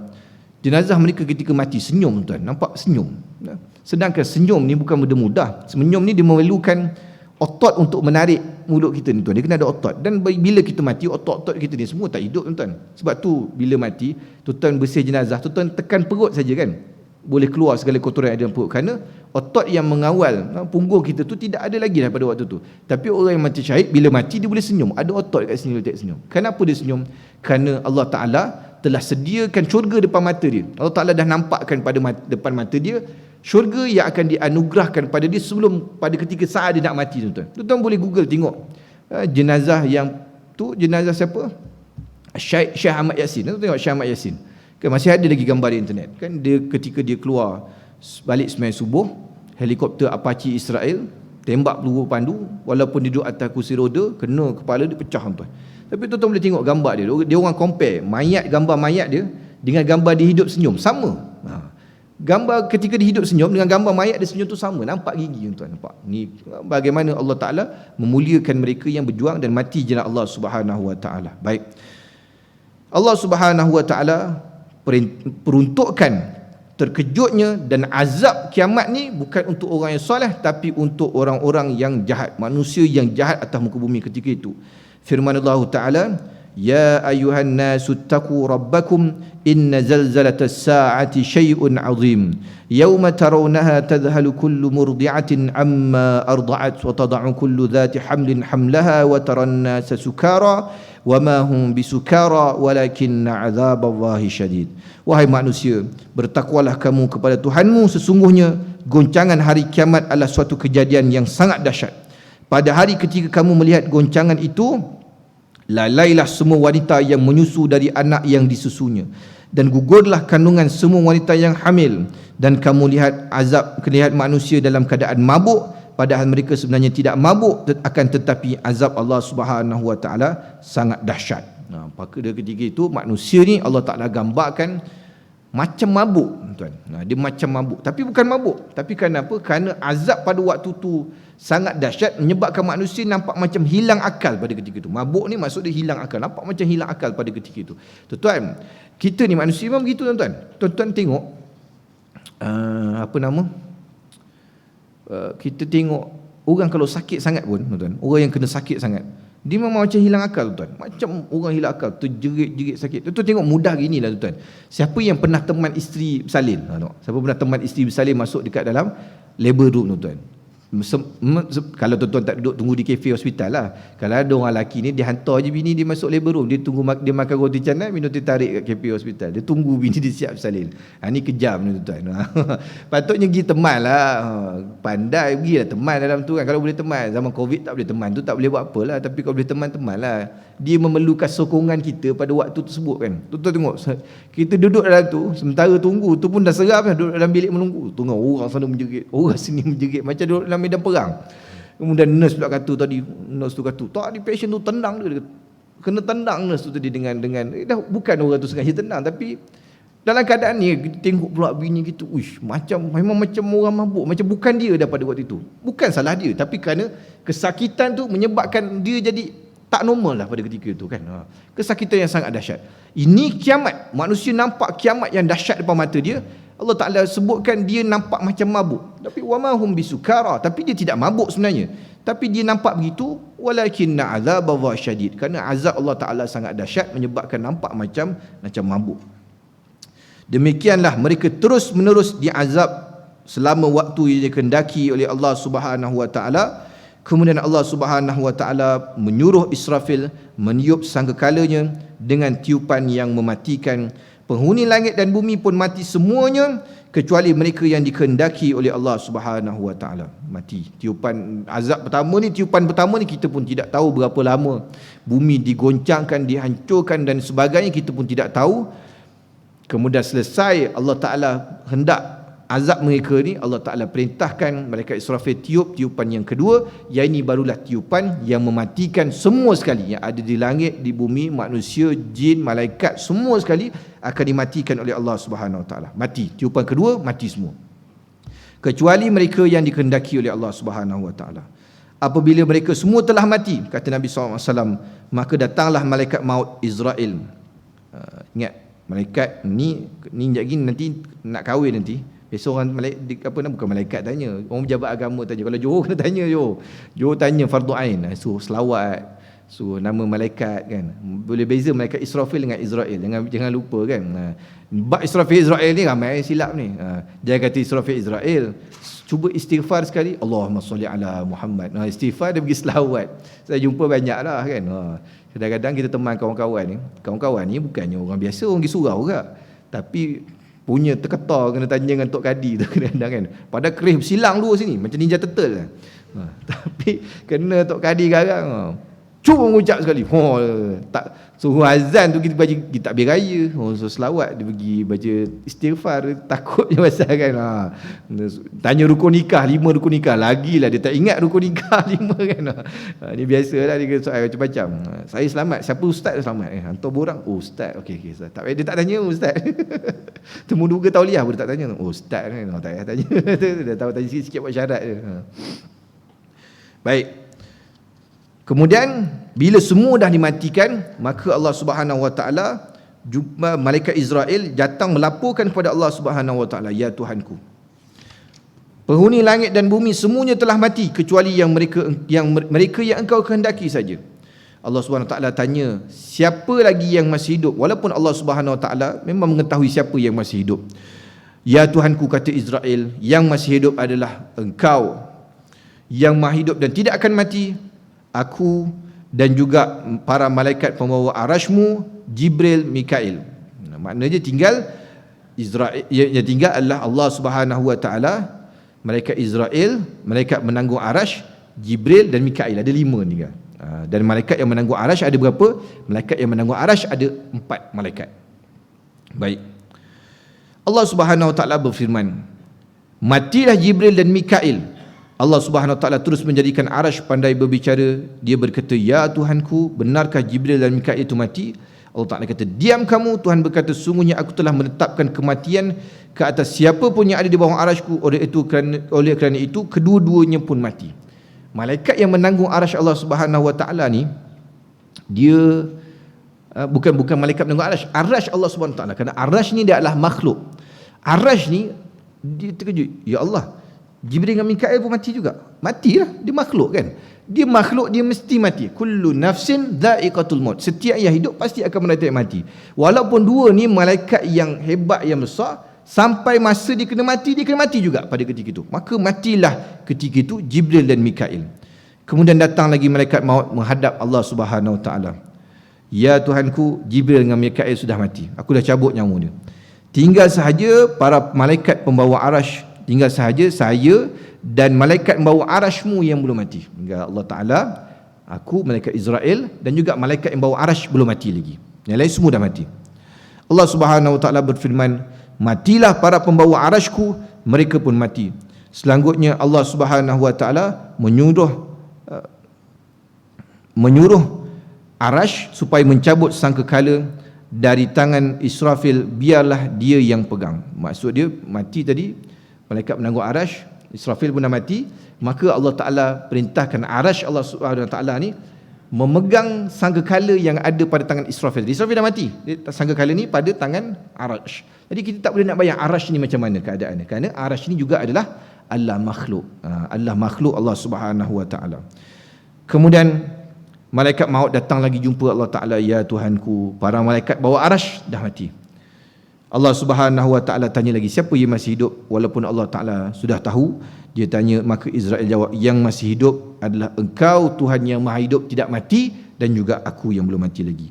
jenazah mereka ketika mati senyum tuan, nampak senyum. Sedangkan senyum ni bukan benda mudah. Senyum ni dia memerlukan otot untuk menarik mulut kita ni tuan, dia kena ada otot. Dan bila kita mati, otot-otot kita ni semua tak hidup tuan. Sebab tu bila mati, tuan bersih jenazah, tuan tekan perut saja kan, boleh keluar segala kotoran yang ada dalam perut, kerana otot yang mengawal punggung kita tu tidak ada lagi dah pada waktu tu. Tapi orang yang mati syahid, bila mati dia boleh senyum, ada otot kat sini, letak senyum. Kenapa dia senyum? Kerana Allah Ta'ala telah sediakan syurga depan mata dia. Allah Ta'ala dah nampakkan pada depan mata dia syurga yang akan dianugerahkan pada dia sebelum pada ketika saat dia nak mati tuan-tuan. Tuan-tuan boleh Google tengok jenazah yang tu, jenazah siapa? Syekh Ahmad Yasin. Tuan tengok Syekh Ahmad Yasin. Kan masih ada lagi gambar di internet. Kan dia ketika dia keluar balik sembahyang subuh, helikopter Apache Israel tembak peluru pandu, walaupun dia duduk atas kursi roda, kena kepala dia pecah tuan. Tapi tuan-tuan boleh tengok gambar dia. Dia orang compare gambar mayat dia dengan gambar dia hidup senyum, sama. Gambar ketika dia hidup senyum dengan gambar mayat dia senyum tu sama, nampak gigi tuan, nampak. Ni bagaimana Allah Taala memuliakan mereka yang berjuang dan mati jalan Allah Subhanahu Wa Taala. Baik. Allah Subhanahu Wa Taala peruntukkan terkejutnya dan azab kiamat ni bukan untuk orang yang soleh, tapi untuk orang-orang yang jahat, manusia yang jahat atas muka bumi ketika itu. Firman Allah Taala, ya ayuhan nasu taqu rabbakum inna zalzalatas saati syai'un azim yawma tarawnaha tadhhalu kullu murdi'atin amma arda'at wa tad'u kullu dhati hamlin hamlaha wa taran nasa sukara wa ma hum bisukara walakinna 'adzaballahi syadid. Wahai manusia, bertakwalah kamu kepada Tuhanmu, sesungguhnya goncangan hari kiamat adalah suatu kejadian yang sangat dahsyat. Pada hari ketika kamu melihat goncangan itu, lalailah semua wanita yang menyusu dari anak yang disusunya, dan gugurlah kandungan semua wanita yang hamil, dan kamu lihat manusia dalam keadaan mabuk, padahal mereka sebenarnya tidak mabuk, akan tetapi azab Allah Subhanahu Wa Taala sangat dahsyat. Maka ketika itu manusia ni Allah Taala gambarkan macam mabuk tuan. Dia macam mabuk, tapi bukan mabuk. Tapi kenapa? Kerana azab pada waktu tu sangat dahsyat, menyebabkan manusia nampak macam hilang akal pada ketika itu. Mabuk ni maksud dia hilang akal, nampak macam hilang akal pada ketika itu. Tuan-tuan, kita ni manusia memang begitu tuan-tuan. Tuan-tuan tengok kita tengok orang kalau sakit sangat pun, tuan, orang yang kena sakit sangat, dia memang macam hilang akal, tuan. Macam orang hilang akal, terjerit-jerit sakit. Tu tengok mudah gini lah, tuan. Siapa yang pernah teman isteri bersalin? Siapa pernah teman isteri bersalin masuk dekat dalam labor room, tuan? Kalau tuan-tuan tak duduk tunggu di kafe hospital lah. Kalau ada orang lelaki ni, dia hantar je bini dia masuk labor room, dia tunggu, dia makan roti canai, minum teh tarik kat kafe hospital, dia tunggu bini dia siap bersalin. Ni kejam ni, tuan. Patutnya pergi teman lah, pandai pergilah teman dalam tu kan. Kalau boleh teman, zaman Covid tak boleh teman tu, tak boleh buat apa lah. Tapi kalau boleh teman lah. Dia memerlukan sokongan kita pada waktu tersebut kan. Tuan-tuan tengok, kita duduk dalam tu, sementara tunggu tu pun dah seram kan, duduk dalam bilik menunggu. Tengok orang sana menjerit, orang sini menjerit, macam duduk dalam medan perang. Kemudian nurse pula kata tadi, nurse tu kata, tadi patient tu tendang dia, kena tendang nurse tu tadi dengan dah bukan orang tu sengaja tendang, tapi dalam keadaan ni kita tengok pula bini kita, memang macam orang mabuk, macam bukan dia dah pada waktu itu. Bukan salah dia, tapi kerana kesakitan tu menyebabkan dia jadi tak normal lah pada ketika itu kan. Kesakitan yang sangat dahsyat. Ini kiamat. Manusia nampak kiamat yang dahsyat depan mata dia. Allah Ta'ala sebutkan dia nampak macam mabuk. Tapi wama hum bisukara, tapi dia tidak mabuk sebenarnya. Tapi dia nampak begitu, walakinna azaballah syadid. Kerana azab Allah Ta'ala sangat dahsyat, menyebabkan nampak macam mabuk. Demikianlah mereka terus menerus diazab selama waktu yang dikehendaki oleh Allah Subhanahu wa Ta'ala. Kemudian Allah Subhanahu wa Ta'ala menyuruh Israfil meniup sangkakalanya dengan tiupan yang mematikan. Penghuni langit dan bumi pun mati semuanya kecuali mereka yang dikehendaki oleh Allah Subhanahu wa Ta'ala. Mati. Tiupan azab pertama ni, tiupan pertama ni kita pun tidak tahu berapa lama bumi digoncangkan, dihancurkan dan sebagainya, kita pun tidak tahu. Kemudian selesai Allah Ta'ala hendak azab mereka ni, Allah Ta'ala perintahkan malaikat Israfil tiup tiupan yang kedua, yang ini barulah tiupan yang mematikan semua sekali yang ada di langit, di bumi, manusia, jin, malaikat, semua sekali akan dimatikan oleh Allah Subhanahu Wa Ta'ala. Mati. Tiupan kedua, mati semua. Kecuali mereka yang dikehendaki oleh Allah Subhanahu Wa Ta'ala. Apabila mereka semua telah mati, kata Nabi SAW, maka datanglah malaikat maut Israel. Ingat, malaikat ni lagi nanti nak kahwin nanti. Biasa orang bukan malaikat tanya, orang pejabat agama tanya. Kalau Johor kena tanya Johor tanya fardu ain, suruh selawat, suruh nama malaikat kan. Boleh beza malaikat Israfil dengan Israel, jangan lupa kan. Bab Israfil Israel ni ramai silap ni. Jangan kata Israfil Israel, cuba istighfar sekali, Allahumma salli ala Muhammad. Istighfar dia pergi selawat. Saya jumpa banyak lah kan. Kadang-kadang kita teman kawan-kawan ni bukannya orang biasa, orang pergi surau juga, tapi punya terketar kena tanya dengan Tok Kadi tu kadang-kadang kan. Padahal kerih bersilang dua sini macam ninja turtle lah. Tapi kena Tok Kadi garang. Cuba mengucap sekali. Tak suruh azan tu kita tak beraya. So selawat dia pergi baca istighfar, takut je pasal kan. Tanya rukun nikah, 5 rukun nikah. Lagilah dia tak ingat rukun nikah 5 kan. Ni biasalah dia soal macam-macam. Saya selamat, siapa ustaz selamat? Hantar borang. Ustaz. Okey ustaz. Tak payah dia tak tanya ustaz. Temu duga tauliah pun tak tanya. Ustaz kan. Tak payah tanya. Dia tahu tanya sikit-sikit buat syarat je. Baik. Kemudian bila semua dah dimatikan, maka Allah Subhanahu Wa Ta'ala, malaikat Israel datang melaporkan kepada Allah Subhanahu Wa Ta'ala, ya Tuhanku, penghuni langit dan bumi semuanya telah mati kecuali yang mereka yang engkau kehendaki saja. Allah Subhanahu Wa Ta'ala tanya, siapa lagi yang masih hidup? Walaupun Allah Subhanahu Wa Ta'ala memang mengetahui siapa yang masih hidup. Ya Tuhanku, kata Israel, yang masih hidup adalah engkau yang maha hidup dan tidak akan mati, aku dan juga para malaikat pembawa arasmu, Jibril, Mikail. Maknanya tinggal Israel, yang tinggal adalah Allah Subhanahu Wa Ta'ala, malaikat Israel, malaikat menanggung arash, Jibril dan Mikail. Ada 5 tinggal. Dan malaikat yang menanggung arash ada berapa? Malaikat yang menanggung arash ada 4 malaikat. Baik. Allah Subhanahu Wa Ta'ala berfirman, matilah Jibril dan Mikail. Allah Subhanahu Wa Ta'ala terus menjadikan arash pandai berbicara. Dia berkata, ya Tuhanku, benarkah Jibril dan Mikail itu mati? Allah Ta'ala kata, diam kamu. Tuhan berkata, sungguhnya aku telah menetapkan kematian ke atas siapa pun yang ada di bawah arashku. Oleh kerana itu kedua-duanya pun mati. Malaikat yang menanggung arash Allah Subhanahu Wa Ta'ala ni, dia bukan malaikat menanggung arash. Arash Allah Subhanahu Wa Ta'ala. Kerana arash ni dia adalah makhluk. Arash ni dia terkejut, ya Allah, Jibril dengan Mikail pun mati juga. Matilah, dia makhluk kan. Dia makhluk, dia mesti mati. Kullu nafsin dha'iqatul maut. Setiap yang hidup pasti akan mendatangi mati. Walaupun dua ni malaikat yang hebat, yang besar, sampai masa dia kena mati juga pada ketika itu. Maka matilah ketika itu Jibril dan Mikail. Kemudian datang lagi malaikat maut menghadap Allah Subhanahu Wa Taala. Ya Tuhanku, Jibril dengan Mikail sudah mati. Aku dah cabut nyawa dia. Tinggal sahaja para malaikat pembawa arash, tinggal sahaja saya dan malaikat membawa arashmu yang belum mati. Tinggal Allah Ta'ala, aku, malaikat Israel dan juga malaikat yang bawa arash belum mati lagi. Yang lain semua dah mati. Allah Subhanahu Wa Ta'ala berfirman, matilah para pembawa arashku, mereka pun mati. Selanjutnya Allah Subhanahu Wa Ta'ala menyuruh arash supaya mencabut sangkakala dari tangan Israfil, biarlah dia yang pegang. Maksud dia mati tadi, malaikat menangguh arash, Israfil pun dah mati, maka Allah Ta'ala perintahkan arash Allah Subhanahu Wa Ta'ala ni memegang sangkakala yang ada pada tangan Israfil. Israfil dah mati, sangkakala ni pada tangan arash. Jadi kita tak boleh nak bayang arash ni macam mana keadaannya, kerana arash ni juga adalah Allah makhluk. Allah makhluk Allah Subhanahu Wa Ta'ala. Kemudian malaikat maut datang lagi jumpa Allah Ta'ala. Ya Tuhanku, para malaikat bawa arash dah mati. Allah Subhanahu Wa Ta'ala tanya lagi, siapa yang masih hidup? Walaupun Allah Ta'ala sudah tahu, dia tanya, maka Israel jawab, yang masih hidup adalah Engkau Tuhan yang maha hidup, tidak mati, dan juga aku yang belum mati lagi.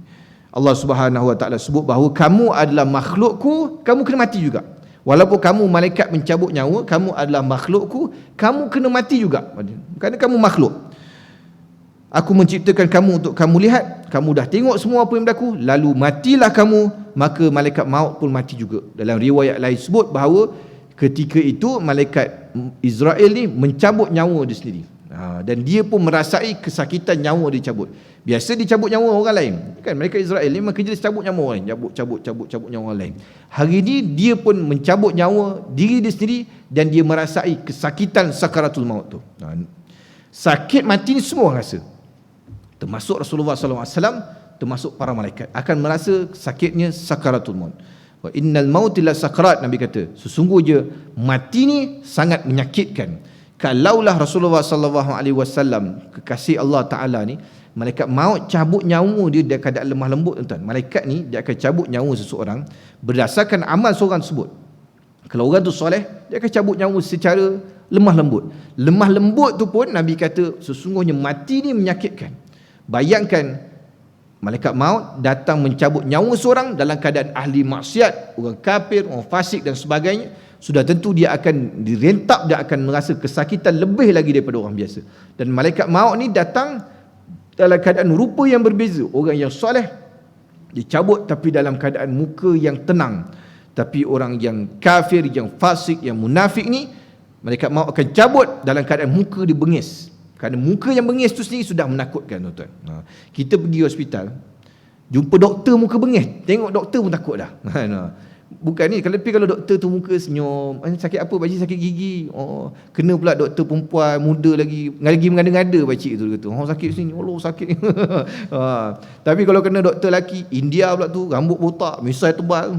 Allah Subhanahu Wa Ta'ala sebut bahawa kamu adalah makhlukku, kamu kena mati juga. Walaupun kamu malaikat mencabut nyawa, kamu adalah makhlukku, kamu kena mati juga, kerana kamu makhluk. Aku menciptakan kamu untuk kamu lihat, kamu dah tengok semua apa yang berlaku, lalu matilah kamu, maka malaikat maut pun mati juga. Dalam riwayat lain sebut bahawa ketika itu malaikat Israel ni mencabut nyawa dia sendiri. Dan dia pun merasai kesakitan nyawa dia cabut. Biasa dia cabut nyawa orang lain, kan? Malaikat Israel ni memang kerja dia cabut nyawa orang lain, cabut nyawa orang lain. Hari ni dia pun mencabut nyawa diri dia sendiri dan dia merasai kesakitan sakaratul maut tu. Sakit mati ni semua orang rasa. Termasuk Rasulullah SAW, termasuk para malaikat akan merasa sakitnya sakaratul maut. Wa innal mauti la sakarat, Nabi kata, sesungguhnya mati ni sangat menyakitkan. Kalaulah Rasulullah SAW, kekasih Allah Ta'ala ni, malaikat maut cabut nyawa dia dalam keadaan lemah lembut, tuan. Malaikat ni dia akan cabut nyawa seseorang berdasarkan amal seorang tersebut. Kalau orang tu soleh, dia akan cabut nyawa secara lemah lembut. Lemah lembut tu pun Nabi kata sesungguhnya mati ni menyakitkan. Bayangkan malaikat maut datang mencabut nyawa seorang dalam keadaan ahli maksiat, orang kafir, orang fasik dan sebagainya. Sudah tentu dia akan direntap, dia akan merasa kesakitan lebih lagi daripada orang biasa. Dan malaikat maut ni datang dalam keadaan rupa yang berbeza. Orang yang soleh dicabut tapi dalam keadaan muka yang tenang. Tapi orang yang kafir, yang fasik, yang munafik ni, malaikat maut akan cabut dalam keadaan muka dia bengis. Kerana muka yang bengis tu sendiri sudah menakutkan, tuan-tuan. Kita pergi hospital, jumpa doktor muka bengis, tengok doktor pun takut dah. Bukan ni, kalau doktor tu muka senyum, sakit apa? Pakcik sakit gigi. Oh, kena pula doktor perempuan muda lagi mengada-ngada pakcik tu kata. Oh, sakit sini. Allah sakit. Tapi kalau kena doktor lelaki, India pula tu, rambut botak, misai tebal.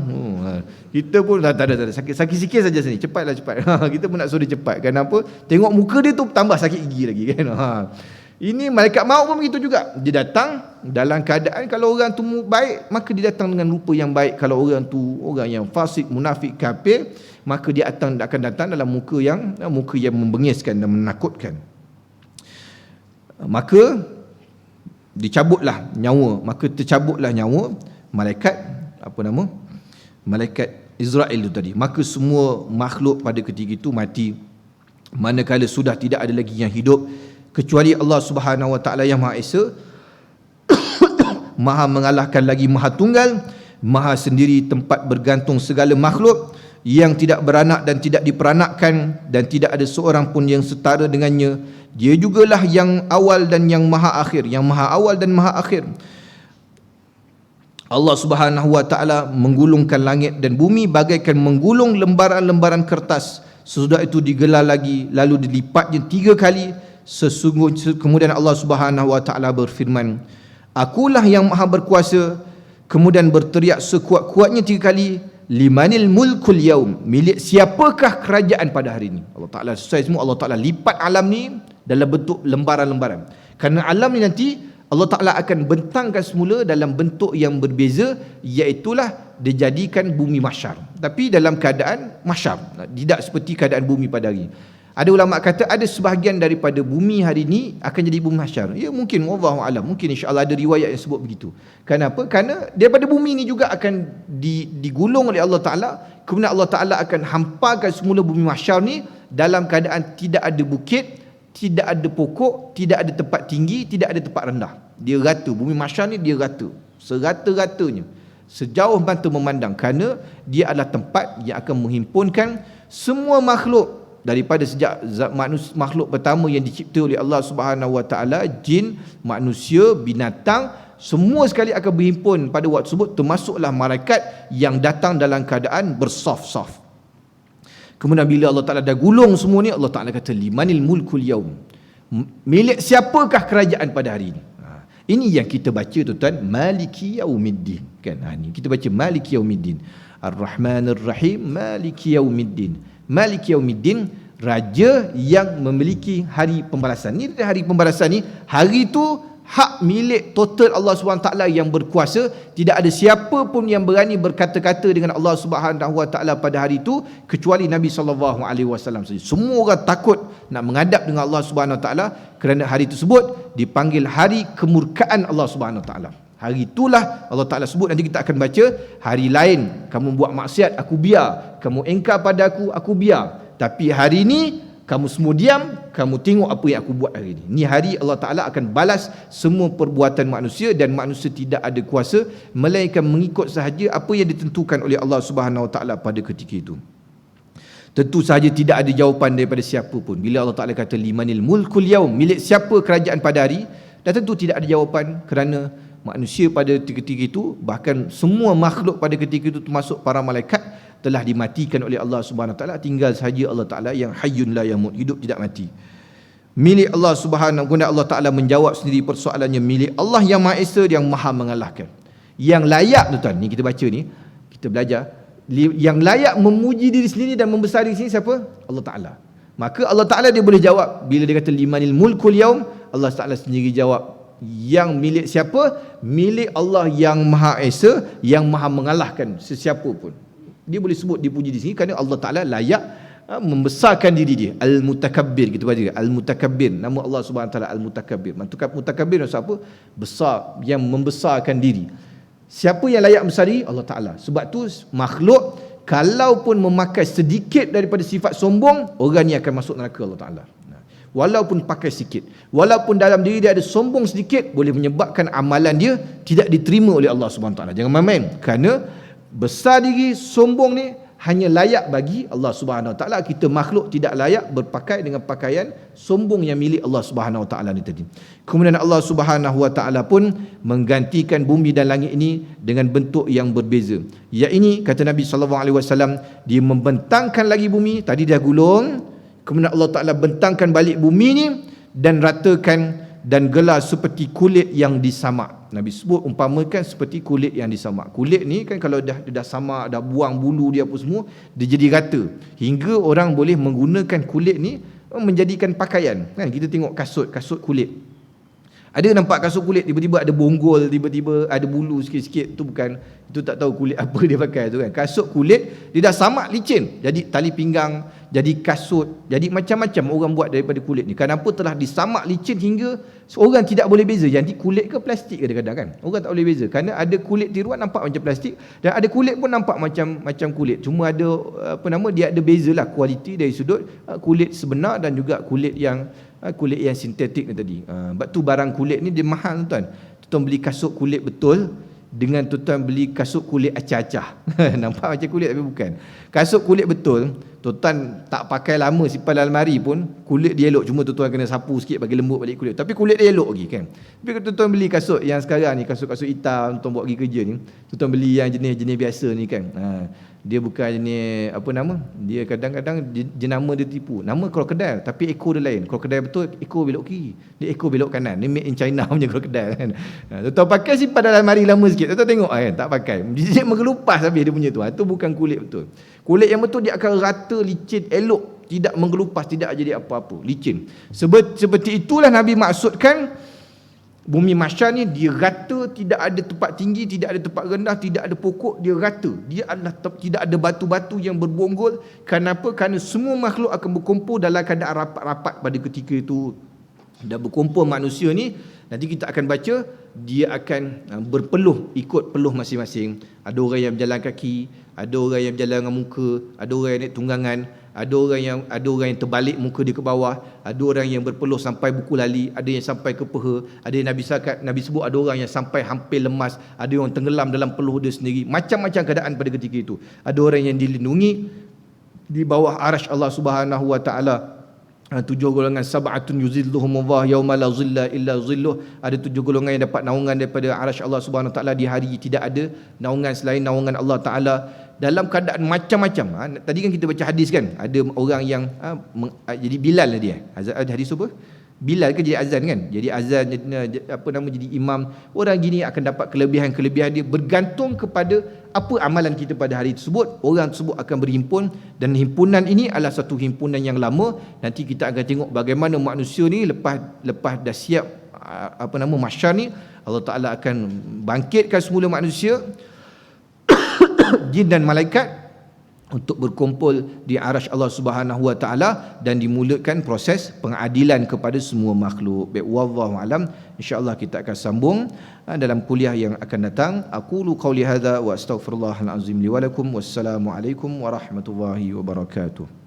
Kita pun tak ada. Sakit sikit saja sini. Cepat. Kita pun nak suruh dia cepat. Kenapa? Tengok muka dia tu tambah sakit gigi lagi kan. Ini malaikat maut pun begitu juga. Dia datang dalam keadaan kalau orang tu baik, maka dia datang dengan rupa yang baik. Kalau orang tu orang yang fasik, munafik, kafir, maka dia akan datang dalam muka yang membengiskan dan menakutkan. Maka dicabutlah nyawa, malaikat Israel itu tadi. Maka semua makhluk pada ketika itu mati, manakala sudah tidak ada lagi yang hidup kecuali Allah Subhanahu Wa Ta'ala yang Maha Esa, Maha mengalahkan lagi Maha Tunggal, Maha sendiri tempat bergantung segala makhluk, yang tidak beranak dan tidak diperanakkan, dan tidak ada seorang pun yang setara dengannya. Dia jugalah yang awal dan yang maha akhir, yang maha awal dan maha akhir. Allah Subhanahu Wa Ta'ala menggulungkan langit dan bumi bagaikan menggulung lembaran-lembaran kertas. Sesudah itu digelar lagi, lalu dilipatnya 3 kali. Kemudian Allah Subhanahu Wa Ta'ala berfirman, Akulah yang maha berkuasa. Kemudian berteriak sekuat-kuatnya 3 kali, limanil mulkul yaum, milik siapakah kerajaan pada hari ini. Allah Ta'ala sesuai semua, Allah Ta'ala lipat alam ni dalam bentuk lembaran-lembaran. Kerana alam ni nanti Allah Ta'ala akan bentangkan semula dalam bentuk yang berbeza, iaitulah dijadikan bumi mahsyar, tapi dalam keadaan mahsyar, tidak seperti keadaan bumi pada hari ini. Ada ulama kata ada sebahagian daripada bumi hari ini akan jadi bumi mahsyar. Ya mungkin, wallahu alam, mungkin insya-Allah ada riwayat yang sebut begitu. Kenapa? Kerana daripada bumi ini juga akan digulung oleh Allah Taala, kemudian Allah Taala akan hampakan semula bumi mahsyar ni dalam keadaan tidak ada bukit, tidak ada pokok, tidak ada tempat tinggi, tidak ada tempat rendah. Dia rata, bumi mahsyar ni dia rata, serata-ratanya, sejauh mata memandang, kerana dia adalah tempat yang akan menghimpunkan semua makhluk daripada sejak makhluk pertama yang dicipta oleh Allah Subhanahu Wa Taala, jin, manusia, binatang, semua sekali akan berhimpun pada waktu tersebut, termasuklah malaikat yang datang dalam keadaan bersaf-saf. Kemudian bila Allah Taala dah gulung semua ni, Allah Taala kata limanil mulkul yaum, milik siapakah kerajaan pada hari ini. Ini yang kita baca tuan-tuan, Maliki Yaumiddin kan. Ni kita baca Maliki Yaumiddin, Ar-Rahmanir Rahim, Maliki Yaumiddin. Maliki Yaumiddin, raja yang memiliki hari pembalasan. Ni hari pembalasan ni, hari tu hak milik total Allah SWT yang berkuasa. Tidak ada siapa pun yang berani berkata-kata dengan Allah SWT pada hari itu kecuali Nabi SAW saja. Semua orang takut nak menghadap dengan Allah SWT kerana hari tersebut dipanggil hari kemurkaan Allah SWT. Hari itulah Allah Ta'ala sebut, nanti kita akan baca, hari lain kamu buat maksiat, aku biar. Kamu engkar pada aku biar. Tapi hari ini kamu semua diam, kamu tengok apa yang aku buat hari ini. Ni hari Allah Ta'ala akan balas semua perbuatan manusia, dan manusia tidak ada kuasa melainkan mengikut sahaja apa yang ditentukan oleh Allah Subhanahu Wa Ta'ala pada ketika itu. Tentu sahaja tidak ada jawapan daripada siapa pun. Bila Allah Ta'ala kata limanil mulkul yaum, milik siapa kerajaan pada hari, dan tentu tidak ada jawapan kerana manusia pada ketika itu, bahkan semua makhluk pada ketika itu termasuk para malaikat, telah dimatikan oleh Allah Subhanahu Wa Taala. Tinggal sahaja Allah Taala yang hayyun la yamut, hidup tidak mati. Milik Allah Subhanahu Wa Taala, Allah Taala menjawab sendiri persoalannya, milik Allah yang Maha Esa, yang Maha mengalahkan. Yang layak tuan-tuan, ni kita baca ni, kita belajar, yang layak memuji diri sendiri dan membesari diri sendiri siapa? Allah Taala. Maka Allah Taala dia boleh jawab bila dia kata limanil mulkul yaum, Allah Taala sendiri jawab, yang milik siapa? Milik Allah yang Maha Esa, yang Maha mengalahkan sesiapa pun. Dia boleh sebut, dipuji di sini kerana Allah Ta'ala layak membesarkan diri dia. Al-Mutakabbir, kita baca Al-Mutakabbir, nama Allah Subhanahu Wa Ta'ala Al-Mutakabbir. Mutakabbir maksud apa? Besar, yang membesarkan diri. Siapa yang layak besar diri? Allah Ta'ala. Sebab tu makhluk kalaupun memakai sedikit daripada sifat sombong, orang ni akan masuk neraka Allah Ta'ala. Walaupun pakai sikit, walaupun dalam diri dia ada sombong sedikit, boleh menyebabkan amalan dia tidak diterima oleh Allah Subhanahu Wa Taala. Jangan main-main, kerana besar diri, sombong ni hanya layak bagi Allah Subhanahu Wa Taala. Kita makhluk tidak layak berpakai dengan pakaian sombong yang milik Allah Subhanahu Wa Taala ni tadi. Kemudian Allah Subhanahu Wa Taala pun menggantikan bumi dan langit ini dengan bentuk yang berbeza. Ya, ini kata Nabi SAW, dia membentangkan lagi bumi, tadi dah gulung, kemudian Allah Ta'ala bentangkan balik bumi ni dan ratakan dan gelar seperti kulit yang disamak. Nabi sebut umpamakan seperti kulit yang disamak. Kulit ni kan kalau dah samak, dah buang bulu dia apa semua, dia jadi rata, hingga orang boleh menggunakan kulit ni menjadikan pakaian. Kan kita tengok kasut kulit. Ada nampak kasut kulit tiba-tiba ada bonggol, tiba-tiba ada bulu sikit-sikit, itu tak tahu kulit apa dia pakai tu kan. Kasut kulit dia dah samak licin, jadi tali pinggang, jadi kasut, jadi macam-macam orang buat daripada kulit ni. Kenapa? Telah disamak licin hingga orang tidak boleh beza jadi kulit ke plastik kadang-kadang kan. Orang tak boleh beza kerana ada kulit tiruan nampak macam plastik, dan ada kulit pun nampak macam kulit. Cuma ada dia ada bezalah kualiti dari sudut kulit sebenar dan juga kulit yang sintetik ni tadi. Sebab tu barang kulit ni dia mahal tuan. Tuan beli kasut kulit betul dengan tuan beli kasut kulit acah-acah. Nampak macam kulit tapi bukan. Kasut kulit betul, tuan tak pakai lama simpan dalam almari pun kulit dia elok, cuma tuan kena sapu sikit bagi lembut balik kulit, tapi kulit dia elok lagi kan. Tapi kalau tuan beli kasut yang sekarang ni, kasut-kasut hitam tuan buat pergi kerja ni, tuan beli yang jenis-jenis biasa ni kan, dia bukan jenis apa nama, dia kadang-kadang jenama dia tipu, nama krokodil tapi ekor dia lain. Krokodil betul ekor belok kiri, dia ekor belok kanan, ni made in China punya krokodil kan. Tuan pakai simpan dalam almari lama sikit, tuan tengok kan, tak pakai dia mengelupas habis dia punya tu. Itu bukan kulit betul. Kulit yang betul dia akan rata, licin, elok, tidak mengelupas, tidak jadi apa-apa, licin. Seperti itulah Nabi maksudkan bumi mahsyar ni dia rata, tidak ada tempat tinggi, tidak ada tempat rendah, tidak ada pokok, dia rata. Dia adalah tidak ada batu-batu yang berbonggol. Kenapa? Kerana semua makhluk akan berkumpul dalam keadaan rapat-rapat pada ketika itu. Dan berkumpul manusia ni, nanti kita akan baca, dia akan berpeluh, ikut peluh masing-masing. Ada orang yang berjalan kaki, ada orang yang berjalan dengan muka, ada orang yang naik tunggangan, ada orang yang terbalik muka dia ke bawah, ada orang yang berpeluh sampai buku lali, ada yang sampai ke peha, ada yang Nabi sebut ada orang yang sampai hampir lemas, ada yang tenggelam dalam peluh dia sendiri. Macam-macam keadaan pada ketika itu. Ada orang yang dilindungi di bawah arasy Allah Subhanahu wa taala. 7 golongan, sab'atun yuzilluhumullah yauma la zilla illa zilluh. Ada 7 golongan yang dapat naungan daripada arasy Allah Subhanahu wa taala di hari tidak ada naungan selain naungan Allah taala, dalam keadaan macam-macam. Tadi kan kita baca hadis kan, ada orang yang jadi Bilal lah dia. Hadis apa? Bilal ke jadi azan kan? Jadi azan, jadi imam. Orang gini akan dapat kelebihan-kelebihan dia bergantung kepada apa amalan kita pada hari tersebut. Orang tersebut akan berhimpun, dan himpunan ini adalah satu himpunan yang lama. Nanti kita akan tengok bagaimana manusia ni lepas dah siap mahsyar ni, Allah Taala akan bangkitkan semula manusia, jin dan malaikat, untuk berkumpul di arasy Allah Subhanahu wa taala dan dimulakan proses pengadilan kepada semua makhluk. Baik, wallahu alam. Insya-Allah kita akan sambung dalam kuliah yang akan datang. Aqulu qauli hadza wa astaghfirullahal azim li wa lakum. Wassalamu alaikum warahmatullahi wabarakatuh.